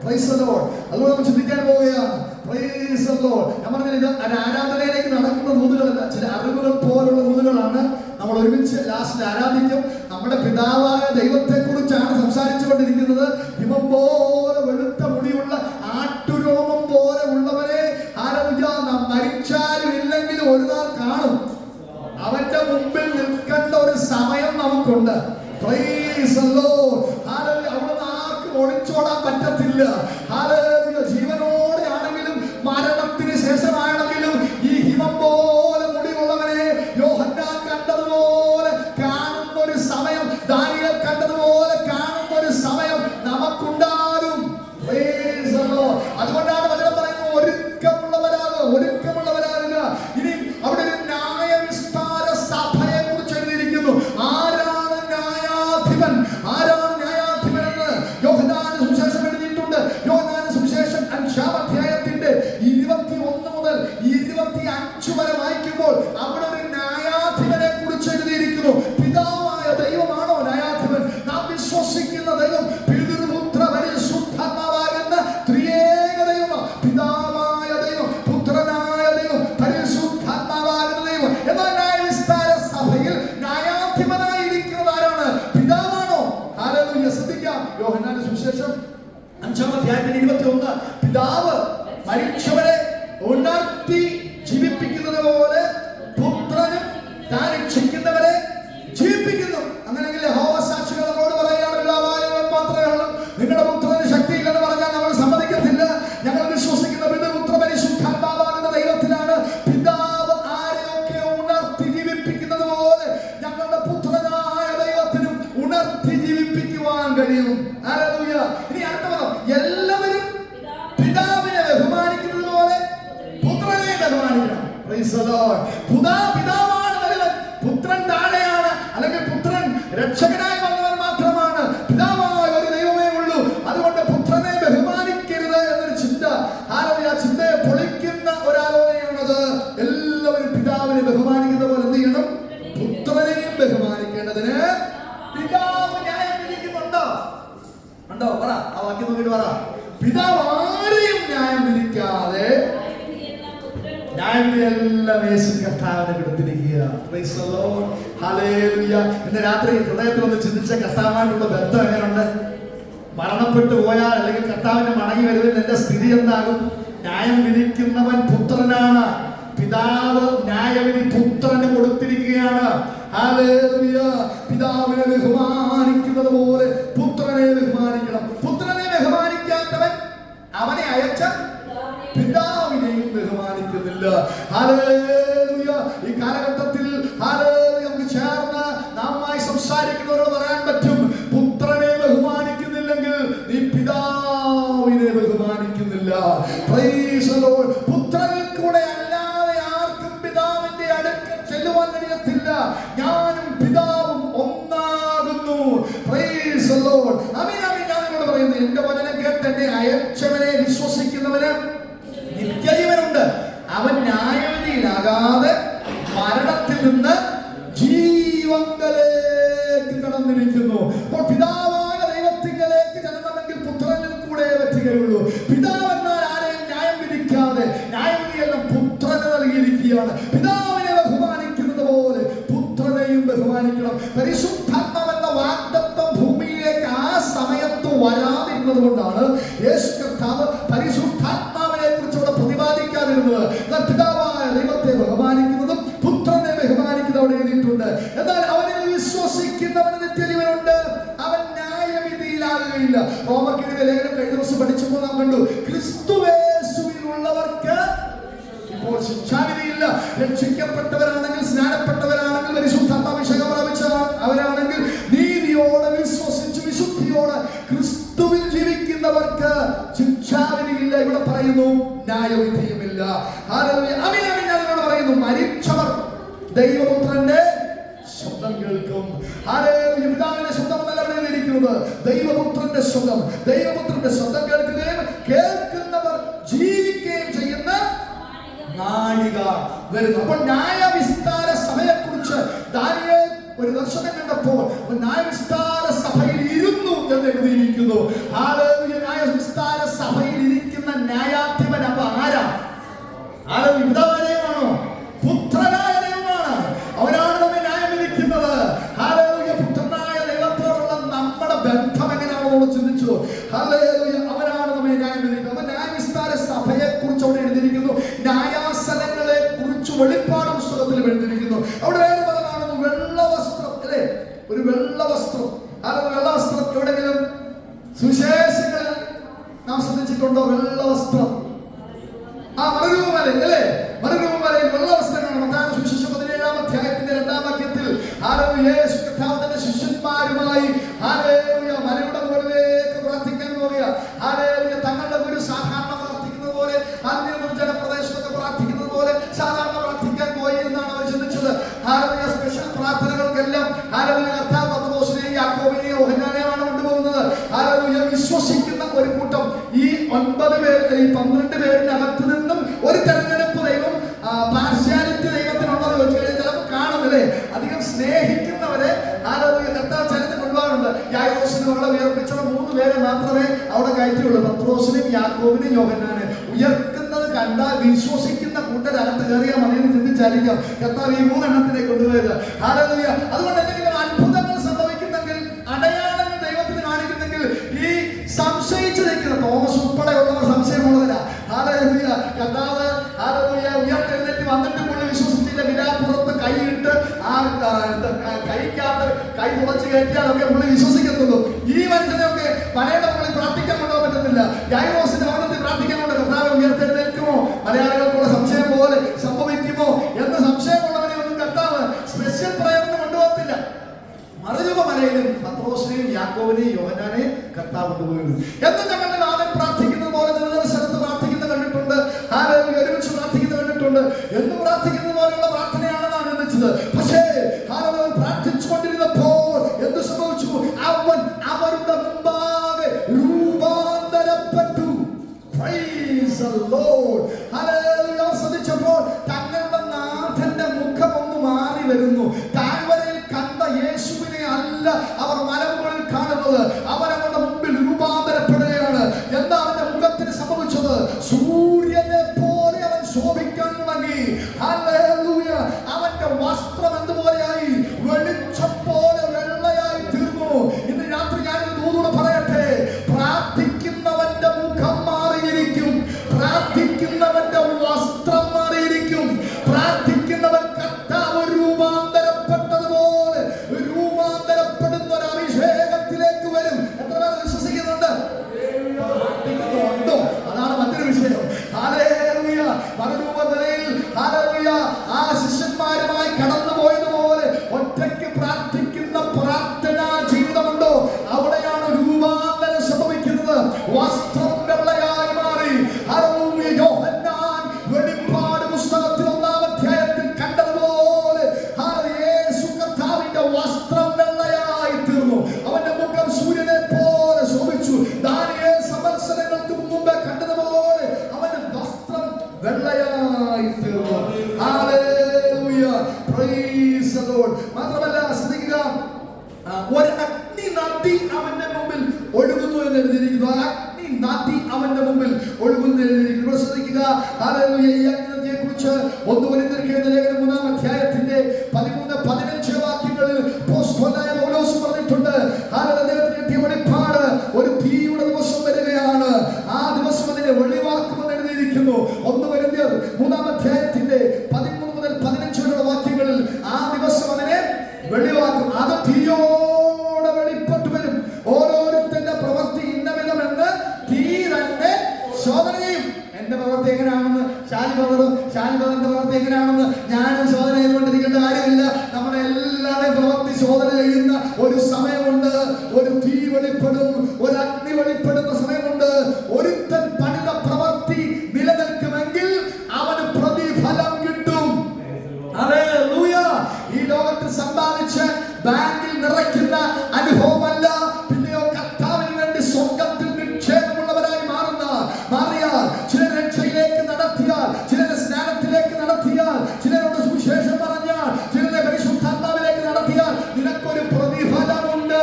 Price the Lord. അതുകൊണ്ട് നമ്മൾ ചിന്തിക്കാൻ പോവുകയാണ്. Price the Lord. ഞാൻ പറഞ്ഞത് ഇത് ആരാധനയിലേക്ക് നടക്കുന്ന ദൂതുകളല്ല, ചില അറിവുകൾ പോലുള്ള ദൂതുകളാണ്. നമ്മൾ ഒരുമിച്ച് ലാസ്റ്റ് ആരാധിക്കും. നമ്മുടെ പിതാവായ ദൈവത്തെ കുറിച്ചാണ് സംസാരിച്ചുകൊണ്ടിരിക്കുന്നത്. ഹിമം പോലെ വെളുത്ത മുടിയുള്ള ആട്ടുരോമം പോലെ ഉള്ളവരെ നാം മരിച്ചാലും ഇല്ലെങ്കിലും ഒരു നാൾ കാണും. അവന്റെ മുമ്പിൽ നിൽക്കേണ്ട ഒരു സമയം നമുക്കുണ്ട്. Price the lord. ഹല്ലേലൂയ. അവിടുന്ന് ആർക്കും ഒളിച്ചോടാൻ പറ്റത്തില്ല. ഹല്ലേലൂയ. ജീവനോടെ ആണെങ്കിലും മരണത്തിന് ശേഷമാണെങ്കിലും ഈ ഹിമം പോലെ മുടിയുള്ളവനെ യോഹന്നാൻ കണ്ടതുപോലെ കാണുന്ന ഒരു സമയം, ദാനിയേൽ കണ്ടതുപോലെ കാണുന്ന ഒരു സമയം നമുക്കുണ്ടാകും. Price the Lord. അതുകൊണ്ടാണ് വചനം പറയുന്നത് ഒരുക്കമുള്ളവരാകുക, ഒരുക്കമുള്ളവരാകുക. ഇനി അവിടെ ഒരു ന്യായവിസ്താര സഭയെ കുറിച്ച് എഴുതിയിരിക്കുന്നു. ആരാണ് ന്യായാധിപൻ? ആരാണ് ന്യായാധിപൻ എന്ന് യോഹന്നാൻ സുവിശേഷം എഴുതിയിട്ടുണ്ട്. യോഹന്നാൻ സുവിശേഷം 5-ാം അധ്യായത്തിന്റെ 21 മുതൽ 25 വരെ വായിക്കുമ്പോൾ അവിടെ ഒരു ന്യായാധിപനെ കുറിച്ച് എഴുതിയിരിക്കുന്നു. പിതാവായ ദൈവമാണോ ന്യായാധിപൻ? നാം വിശ്വസിക്കുന്ന ദൈവം പിതൃപുത്ര പരിശുദ്ധാത്മാവാകുന്ന ത്രിയേക ദൈവം. പിതാവായ ദൈവം, പുത്രനായ ദൈവം, പരിശുദ്ധാത്മാവാകുന്ന ദൈവം. എന്നാൽ ന്യായവിസ്താര സഭയിൽ ന്യായാധിപനായിരിക്കുന്നത് ആരാണ്? പിതാവാണോ? ഹല്ലേലൂയ. ശ്രദ്ധിക്കാം, യോഹന്നാന്റെ സുവിശേഷം 5-ാം അധ്യായത്തിന്റെ 21. പിതാവ് മരിച്ചവരെ ഉണർത്തി ജീവിപ്പിക്കുന്നത് പോലെ പുത്രനും താൻ ഇച്ഛിക്കുന്നവരെ ജീവിപ്പിക്കുന്നു. അങ്ങനെയെങ്കിൽ യഹോവ സാക്ഷികൾ നമ്മളോട് പറയുകയാണ്, പിതാവായ ദൈവം മാത്രമാണ്. നിങ്ങളുടെ പുത്രന് ശക്തിയില്ലെന്ന് പറഞ്ഞാൽ നമ്മൾ സമ്മതിക്കത്തില്ല. ഞങ്ങൾ വിശ്വസിക്കുന്ന പിതൃപുത്ര പരിശുദ്ധാത്മാവാകുന്ന ദൈവത്തിലാണ്. പിതാവ് ആരെയൊക്കെ ഉണർത്തി ജീവിപ്പിക്കുന്നത് പോലെ ഞങ്ങളുടെ പുത്രനായ ദൈവത്തിനും ഉണർത്തി ജീവിപ്പിക്കുവാൻ കഴിയും. ഹല്ലേലൂയ. ഇനി അടുത്ത പദം, എല്ലാവരും പിതാവിനെ ബഹുമാനിക്കുന്നത് പോലെ പുത്രനെ ബഹുമാനിക്കണം. Price the Lord. പിതാവാണ് വലുവൻ, പുത്രൻ താഴെയാണ്. അല്ലെങ്കിൽ പുത്രൻ രക്ഷകനായി വന്നവൻ മാത്രമാണ്. പിതാവായ ഒരു ദൈവമേ ഉള്ളൂ. അതുകൊണ്ട് പുത്രനെ ബഹുമാനിക്കരുത് എന്നൊരു ചിന്ത, ആ ചിന്തയെ പൊളിക്കുന്ന ഒരാലോചനയാണത്. എല്ലാവരും പിതാവിനെ ബഹുമാനിക്കുന്ന പോലെ എന്ത് ചെയ്യണം? പുത്രനെയും ബഹുമാനിക്കേണ്ടതിന് പിതാവ് ന്യായം വിധിക്കുന്നുണ്ടോ? ഉണ്ടോ? പറ, ആ വാക്യം നോക്കിയിട്ട് പറ. പിതാവ് ആരെയും ന്യായം വിധിക്കാതെ ന്യായവിധിയെല്ലാം യേശു കർത്താവിനെ കൊടുത്തിരിക്കുക. Praise the lord. ഹല്ലേലൂയ. ഇന്ന് രാത്രി ഹൃദയത്തിൽ ഒന്ന് ചിന്തിച്ച കർത്താവുമായിട്ടുള്ള ബന്ധം എങ്ങനെയുണ്ട്? മരണപ്പെട്ടു പോയാൽ അല്ലെങ്കിൽ കർത്താവിന്റെ മടങ്ങി വരുന്നതിൽ എന്റെ സ്ഥിതി എന്താകും? ന്യായം വിധിക്കുന്നവൻ പുത്രനാണ്. പിതാവ് ന്യായവിധി പുത്രന് കൊടുത്തിരിക്കുകയാണ്. ഹല്ലേലൂയ. പിതാവിനെ ബഹുമാനിക്കുന്നത് പോലെ പുത്രനെ ബഹുമാനിക്കണം. പുത്രനെ ബഹുമാനിക്കാത്തവൻ അവനെ അയച്ച പിതാവിനെയും ബഹുമാനിക്കുന്നില്ല. ഹല്ലേലൂയ. ഈ കാലഘട്ടത്തിൽ ഹല്ലേലൂയ നമുക്ക് ചേർന്ന് നാമായി സംസാരിക്കുന്നവരോട് പറയാൻ പറ്റും, പുത്രനെ ബഹുമാനിക്കുന്നില്ലെങ്കിൽ നീ പിതാവിനെ ബഹുമാനിക്കുന്നില്ല. Price the Lord. പുത്രനിൽ കൂടെ അല്ലാതെ ആർക്കും പിതാവിന്റെ അടുക്കൽ ചെല്ലുവാൻ കഴിയത്തില്ല. ഞാൻ അയച്ചവനെ വിശ്വസിക്കുന്നവന് നിത്യജീവനുണ്ട്. അവൻ ന്യായവിധിയിലാകാതെ മരണത്തിൽ നിന്ന് ജീവങ്കലേക്ക് കടന്നിരിക്കുന്നു. അപ്പോൾ പിതാവായ ദൈവത്തിങ്കലേക്ക് ചെല്ലണമെങ്കിൽ പുത്രനിൽ കൂടെ പറ്റുകയുള്ളൂ. പിതാവെന്നാൽ ആരെയും ന്യായം വിധിക്കാതെ ന്യായവിധിയെല്ലാം പുത്രന് നൽകിയിരിക്കുകയാണ്. പിതാവിനെ ബഹുമാനിക്കുന്നത് പോലെ പുത്രനെയും ബഹുമാനിക്കണം. പരിശുദ്ധാത്മാവെന്ന വാഗ്ദത്തം ഭൂമിയിലേക്ക് ആ സമയത്ത് വരാതിരുന്നത് കൊണ്ടാണ് യേശു കർത്താവ് പരിശുദ്ധാത്മാവിനെ കുറിച്ചുള്ള പ്രതിപാദിക്കാതിരുന്നത്. പിതാവായ ദൈവത്തെ ബഹുമാനിക്കുന്നതും പുത്രനെ ബഹുമാനിക്കുന്നതോടെ എഴുതിയിട്ടുണ്ട്. എന്നാൽ അവനിൽ വിശ്വസിക്കുന്നവന് നിത്യജീവനുണ്ട്, അവൻ ന്യായവിധിയിലാകുകയില്ല. റോമർക്കെഴുതിയ ലേഖനം കഴിഞ്ഞ ദിവസം പഠിച്ചപ്പോൾ നാം കണ്ടു, ക്രിസ്തുവേശുവിലുള്ളവർക്ക് ഇപ്പോൾ ശിക്ഷാവിധിയില്ല. രക്ഷിക്കപ്പെട്ടവരാണെങ്കിൽ, സ്നാനപ്പെട്ടവരാണെങ്കിൽ, പരിശുദ്ധാത്മാഭിഷേകം പ്രാപിച്ചവരാണെങ്കിൽ, നീതിയോടെ വിശ്വസിച്ച് വിശുദ്ധിയോടെ ക്രിസ്തുവിൽ ജീവിക്കുന്നവർക്ക് ശിക്ഷാവിധിയില്ല. ഇവിടെ പറയുന്നു ന്യായവിധിയുമില്ല. അതിനോട് പറയുന്നു, മരിച്ചവർ ദൈവപുത്രന്റെ ശബ്ദം കേൾക്കും. പിതാവിന്റെ ശബ്ദം എന്നല്ല എഴുതിയിരിക്കുന്നത്, ദൈവപുത്രന്റെ ശബ്ദം. ദൈവപുത്രന്റെ ശബ്ദം കേൾക്കുകയും കേൾക്കുന്നവർ ജീവിക്കുകയും ചെയ്യുന്ന നാഴിക വരുന്നു. അപ്പോൾ ന്യായവിസ്താര സഭയെക്കുറിച്ച് ദാനിയേൽ ഒരു ദർശനം കണ്ടപ്പോൾ ന്യായവിസ്താര സഭയിൽ ഇരുന്നു എന്ന് എഴുതിയിരിക്കുന്നു. ന്യായവിസ്താര സഭയിൽ ഇരിക്കുന്ന ന്യായാധിപൻ അപ്പൊ ആരാ? പിതാവായ ദൈവമാണോ? പുത്രനായ ദൈവമാണ്. അവനാണ് നമ്മെ ന്യായം വിധിക്കുന്നത്. പുത്രനായ ദൈവത്തോടുള്ള നമ്മുടെ ബന്ധം എങ്ങനെയാണോ ചിന്തിച്ചു? അവനാണ് നമ്മെ ന്യായം വിധിക്കുന്നത്. അപ്പൊ ന്യായവിസ്താര സഭയെ കുറിച്ച് അവിടെ എഴുതിയിരിക്കുന്നു. ന്യായാസനങ്ങളെ കുറിച്ച് വെളിപ്പാട് പുസ്തകത്തിൽ എഴുതിയിരിക്കുന്നു. അവിടെ വേറെ പദമാണെന്ന് വെള്ള വസ്ത്രം, അല്ലെ? ഒരു വെള്ള വസ്ത്രം. വെള്ള വസ്ത്രം എവിടെങ്കിലും സുവിശേഷങ്ങളിൽ നാം ശ്രദ്ധിച്ചിട്ടുണ്ടോ? വെള്ള വസ്ത്രം. മറുരൂപമലയിൽ, അല്ലെ? മറുരൂപമലയിൽ വെള്ള വസ്ത്രങ്ങളാണ്. മത്തായി സുവിശേഷം 17-ാം അധ്യായത്തിന്റെ 2-ാം വാക്യത്തിൽ യേശു കർത്താവ് തന്റെ ശിഷ്യന്മാരുമായി മലയുടെ മുകളിലേക്ക് പ്രാർത്ഥിക്കാൻ പോവുക. തങ്ങളുടെ ഗുരു സാധാരണ പ്രാർത്ഥിക്കുന്നത് പോലെ, ജനപ്രദേശത്തൊക്കെ പ്രാർത്ഥിക്കുന്നത് പോലെ സാധാരണ പ്രാർത്ഥിക്കാൻ പോയി എന്നാണ് അവർ ചിന്തിച്ചത്. സ്പെഷ്യൽ പ്രാർത്ഥനകൾക്കെല്ലാം കർത്താവ് പത്രോസിനെയും യാക്കോബിനെയും യോഹന്നാനെയുമാണ് കൊണ്ടുപോകുന്നത്. വിശ്വസിക്കുന്ന ഒരു കൂട്ടം ഈ 9 പേര്, ഈ 12 പേരിനകത്ത് നിന്നും ഒരു തെരഞ്ഞെടുപ്പ് ദൈവം, പാർഷ്യാലിറ്റി ദൈവത്തിനുള്ളത് വെച്ച് കഴിഞ്ഞാൽ ചിലപ്പോൾ കാണുന്നില്ലേ? അധികം സ്നേഹിക്കുന്നവരെ കർത്താവ് ചരിത്രം കൊണ്ടുപോകാറുണ്ട്. യാക്കോബിനെ അവിടെ ഉയർപ്പിച്ചുള്ള 3 പേരെ മാത്രമേ അവിടെ കയറ്റിയുള്ളൂ. പത്രോസിനെയും യാക്കോബിനെയും യോഹന്നാനെ ഉയർക്കുന്നത് കണ്ടാൽ വിശ്വസിക്കുന്ന കൂട്ടരകത്ത് കയറിയാൽ മതിയെന്ന് ചിന്തിച്ചായിരിക്കാം കർത്താവ് ഈ 3 എണ്ണത്തിനെ കൊണ്ടുപോയത്. അതുകൊണ്ട് എന്തെങ്കിലും അത്ഭുതങ്ങൾ സംഭവിക്കുന്നെങ്കിൽ, അടയാളങ്ങൾ ദൈവത്തിന് കാണിക്കുന്നെങ്കിൽ, ഈ സംശയിച്ചു നിൽക്കുന്ന തോമസ് ഉൾപ്പെടെയുള്ളവർ സംശയമുള്ളവരാ. കർത്താവ് ഉയർത്തെഴുന്നേറ്റ് വന്നിട്ട് പുള്ളി വിശ്വസിച്ചില്ല. വിലാപ്പുറത്ത് കൈയിട്ട് കൈക്കകത്ത് കൈ തുളച്ച് കയറ്റിയാലൊക്കെ പുള്ളി വിശ്വസിക്കത്തുള്ളൂ. ഈ മനുഷ്യനെയൊക്കെ പലയുടെ മുകളിൽ പ്രാർത്ഥിക്കാൻ കൊണ്ടുപോകാൻ പറ്റത്തില്ല. യായിറോസിന്റെ ഭവനത്തിൽ പ്രാർത്ഥിക്കാൻ കൊണ്ട് കർത്താവ് ഉയർത്തെഴുന്നേൽക്കുമോ, മലയാളികൾക്കുള്ള സംശയം പോലെ സംഭവിക്കുമോ എന്ന് സംശയമുള്ളവരെ ഒന്നും കർത്താവ് സ്പെഷ്യൽ പ്രയറിന് കൊണ്ടുപോകത്തില്ല. മറുരൂപമലയിലും പത്രോസിനെയും യാക്കോബിനെയും യോഹന്നാനെയും കർത്താവ് കൊണ്ടുപോയിരുന്നു. എന്ന് ഞങ്ങളുടെ നാഥൻ പ്രാർത്ഥിക്കുന്നത് പോലെ സ്ഥലത്ത് പ്രാർത്ഥിക്കുന്ന കണ്ടിട്ടുണ്ട്. ഒരുമിച്ച് പ്രാർത്ഥിക്കുന്ന കണ്ടിട്ടുണ്ട്. എന്ന് പ്രാർത്ഥിക്കുന്നത് പോലെയുള്ള പ്രാർത്ഥനയാണ് നാം ചിന്തിച്ചത്. പക്ഷേ പ്രാർത്ഥിച്ചുകൊണ്ടിരുന്നപ്പോൾ എന്ത് സംഭവിച്ചു? അവൻ അവരുടെ മുമ്പാകെ രൂപാന്തരപ്പെട്ടു. ശ്രദ്ധിച്ചപ്പോൾ തങ്ങളുടെ നാഥന്റെ മുഖം ഒന്ന് മാറി വരുന്നു. താഴ്വരയിൽ കണ്ട യേശുവിനെ അല്ല അവർ മലമുകളിൽ കാണുന്നത്. അവൻ അവരുടെ മുമ്പിൽ രൂപാന്തരപ്പെടുകയാണ്. എന്താ അവന്റെ മുഖത്തിന് സംഭവിച്ചത്? സൂര്യനെ പോലെ അവൻ ശോഭിക്കാൻ തുടങ്ങി. അവന്റെ വസ്ത്രം എന്തുപോലെയായി? വെളിച്ചം പോലെ വെള്ളയായി തീർന്നു. ഇന്ന് രാത്രി ഞാനൊരു ദൂതോട് പറയട്ടെ, പ്രാർത്ഥിക്കുന്നവന്റെ മുഖം മാറിയിരിക്കും, പ്രാർത്ഥിക്കുന്നവന്റെ വസ്ത്രം മാറിയിരിക്കും, പ്രാർത്ഥിക്കുന്നവൻ കർത്താവ് രൂപാന്തരപ്പെട്ട പ്രൈസ് ദി ലോർഡ്. മാത്രമല്ല ശ്രദ്ധിക്കുക, ഒരു അഗ്നി നദി അവന്റെ മുമ്പിൽ ഒഴുകുന്നു എന്ന് എഴുതിയിരിക്കുന്നു. അഗ്നി നദി അവന്റെ മുമ്പിൽ ഒഴുകുന്നു എഴുതിയിരിക്കുന്നു. ശ്രദ്ധിക്കുക, ഹല്ലേലൂയ. ഈ അഗ്നി നദിയെ കുറിച്ച് 1 കൊരിന്ത്യർക്ക് എഴുതിയ ലേഖനം 3-ാം അധ്യായത്തിന്റെ 13-15 വാക്യങ്ങളിൽ അപ്പോസ്തലനായ പൗലോസ് പറഞ്ഞിട്ടുണ്ട്. അദ്ദേഹത്തിന് വെളിപ്പാട് ഒരു തീയുടെ ദിവസം വരികയാണ്, ആ ദിവസം അതിനെ വെളിവാക്കുമെന്ന് എഴുതിയിരിക്കുന്നു. 1 കൊരിന്ത്യർ 3-ാം അധ്യായത്തിന്റെ 13 മുതൽ 15 വരെയുള്ള വാക്യങ്ങളിൽ ആ ദിവസം അതിനെ വെളിവാക്കും. അത് തീയോടെ വെളിപ്പെട്ടു വരും. ഓരോരുത്തരുടെ പ്രവൃത്തി ഇന്നവിധമെന്ന് തീ തന്നെ ശോധന ചെയ്യും. എന്റെ പ്രവൃത്തി എങ്ങനെയാണെന്ന് ഷാനിബദറിന്റെ പ്രവൃത്തി എങ്ങനെയാണെന്ന് ഞാനും ശോധന ചെയ്തുകൊണ്ടിരിക്കേണ്ട കാര്യമില്ല. നമ്മുടെ എല്ലാവരുടെയും പ്രവൃത്തി ശോധന ചെയ്യുന്ന ഒരു സമയമുണ്ട്. ഒരു തീ വെളിപ്പെടും, ഒരു അഗ്നി വെളിപ്പെടുന്ന സമയമുണ്ട്. ഒരുത്തൻ പണിത പ്രവൃത്തി നിലനിൽക്കുമെങ്കിൽ അവന് പ്രതിഫലം കിട്ടും. ഹല്ലേലൂയ. ഈ ലോകത്തിൽ സമ്പാദിച്ച് ബാങ്കിൽ നിറയ്ക്കുന്ന അനുഭവമല്ല, പിന്നെയോ കർത്താവിന് വേണ്ടി സ്വർഗത്തിൽ നിക്ഷേപമുള്ളവരായി മാറിയാൽ, ചിലർ രക്ഷയിലേക്ക് നടത്തിയാൽ, ചിലരെ സ്നാനത്തിലേക്ക് നടത്തിയാൽ, ചിലരോട് സുവിശേഷം പറഞ്ഞാൽ, ചിലരെ പരിശുദ്ധാത്മാവിലേക്ക് നടത്തിയാൽ നിനക്കൊരു പ്രതിഫലമുണ്ട്.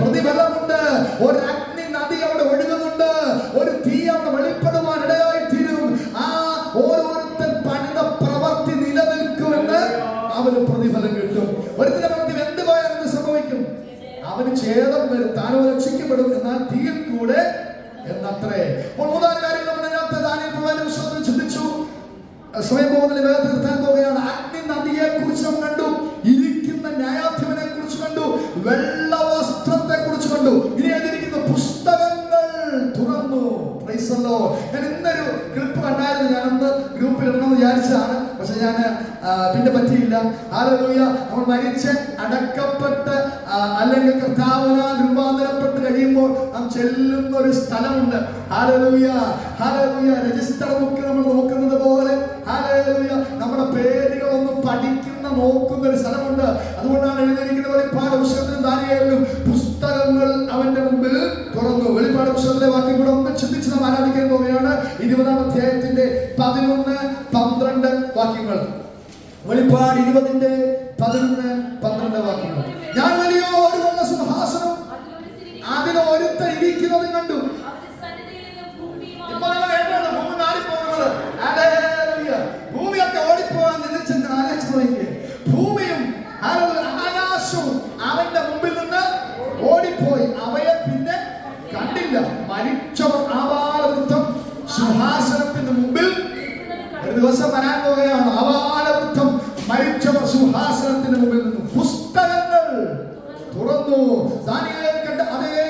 പ്രതിഫലമുണ്ട്. ഒരു അഗ്നി നദി അവിടെ ഒഴുകുന്നുണ്ട്. ഒരു തീ അവിടെ വെളിപ്പെടുവാൻ ഇടയായി തീരും. ആ ഓരോരുത്തർ പണിത പ്രവൃത്തി നിലനിൽക്കുമെന്ന് അവന് പ്രതിഫലം കിട്ടും. ഒരുത്തിനെ പ്രവൃത്തി എന്ത് പോയാൽ എന്ത് സംഭവിക്കും? അവന് ഛേദം വരും, താനോ രക്ഷിക്കപ്പെടും, എന്നാൽ തീയിൽ കൂടെ എന്നത്രേ. അപ്പോൾ 3-ാം കാര്യം നമ്മൾ ദാനിയേൽ പ്രവാചകന്റെ പുസ്തകത്തിൽ ചിന്തിച്ചു. സ്വയംഭോഗത്തിലെ വേദത്തിൽ നിർത്താൻ പോവുകയാണ്. അഗ്നി നദിയെ കുറിച്ച് നാം കണ്ടു, ഇരിക്കുന്ന ന്യായാധിപനെ കുറിച്ച് കണ്ടു, വെള്ള വസ്ത്രത്തെ കുറിച്ച് കണ്ടു. ഇനി എഴുതിയിരിക്കുന്ന പുസ്തകങ്ങൾ തുറന്നു. Price the Lord. ഞാൻ ഇന്നൊരു ക്ലിപ്പ് കണ്ടായിരുന്നു, ഞാനൊന്ന് ഗ്രൂപ്പിൽ ഇടണമെന്ന് വിചാരിച്ചതാണ്, പക്ഷെ ഞാൻ പിന്നെ പറ്റിയില്ല. ഹല്ലേലൂയ. നമ്മൾ മരിച്ച് അടക്കപ്പെട്ട് അല്ലെങ്കിൽ കർത്താവിനാൽ രൂപാന്തരപ്പെട്ട് കഴിയുമ്പോൾ നാം ചെല്ലുന്ന ഒരു സ്ഥലമുണ്ട്. Hallelujah, hallelujah. രജിസ്റ്റർ ബുക്ക് നമ്മൾ നോക്കുന്നത് പോലെ ഹല്ലേലൂയ നമ്മുടെ പേരുകളൊന്നും നോക്കുന്ന ഒരു സ്ഥലമുണ്ട്. അതുകൊണ്ടാണ് എഴുതിയിരിക്കുന്ന വെളിപ്പാട് പുസ്തകത്തിലും ദാനിയേലിലും പുസ്തകങ്ങൾ അവന്റെ മുമ്പിൽ തുറന്നു. വെളിപ്പാട് പുസ്തകത്തിലെ വാക്യം കൂടെ ഒന്ന് ചിന്തിച്ച് നാം ആരാധിക്കാൻ പോവുകയാണ്. 20-ാം അധ്യായത്തിന്റെ 11-12 വാക്യങ്ങൾ. വെളിപ്പാട് 20-ന്റെ 11-12 വാക്യങ്ങൾ. ഞാൻ വലിയൊരു വെള്ള സിംഹാസനം അതിന് ഒരുത്തൻ ഇരിക്കുന്നതും കണ്ടു. ഭൂമിയൊക്കെ ഓടിപ്പോകാൻ നിന്നിച്ചെന്ന് ആലോചിച്ച് ഭൂമിയും ആകാശവും അവന്റെ മുമ്പിൽ നിന്ന് ഓടിപ്പോയി, അവയെ പിന്നെ കണ്ടില്ല. മരിച്ചവർ ആവാലവൃത്തം സിംഹാസനത്തിന് മുമ്പിൽ ഒരു ദിവസം വരാൻ പോവുകയാണ്. ആവാലവൃത്തം മരിച്ചവർ സിംഹാസനത്തിന് മുമ്പിൽ നിന്ന് പുസ്തകങ്ങൾ തുറന്നു. ദാനിയേൽ കണ്ട അതേ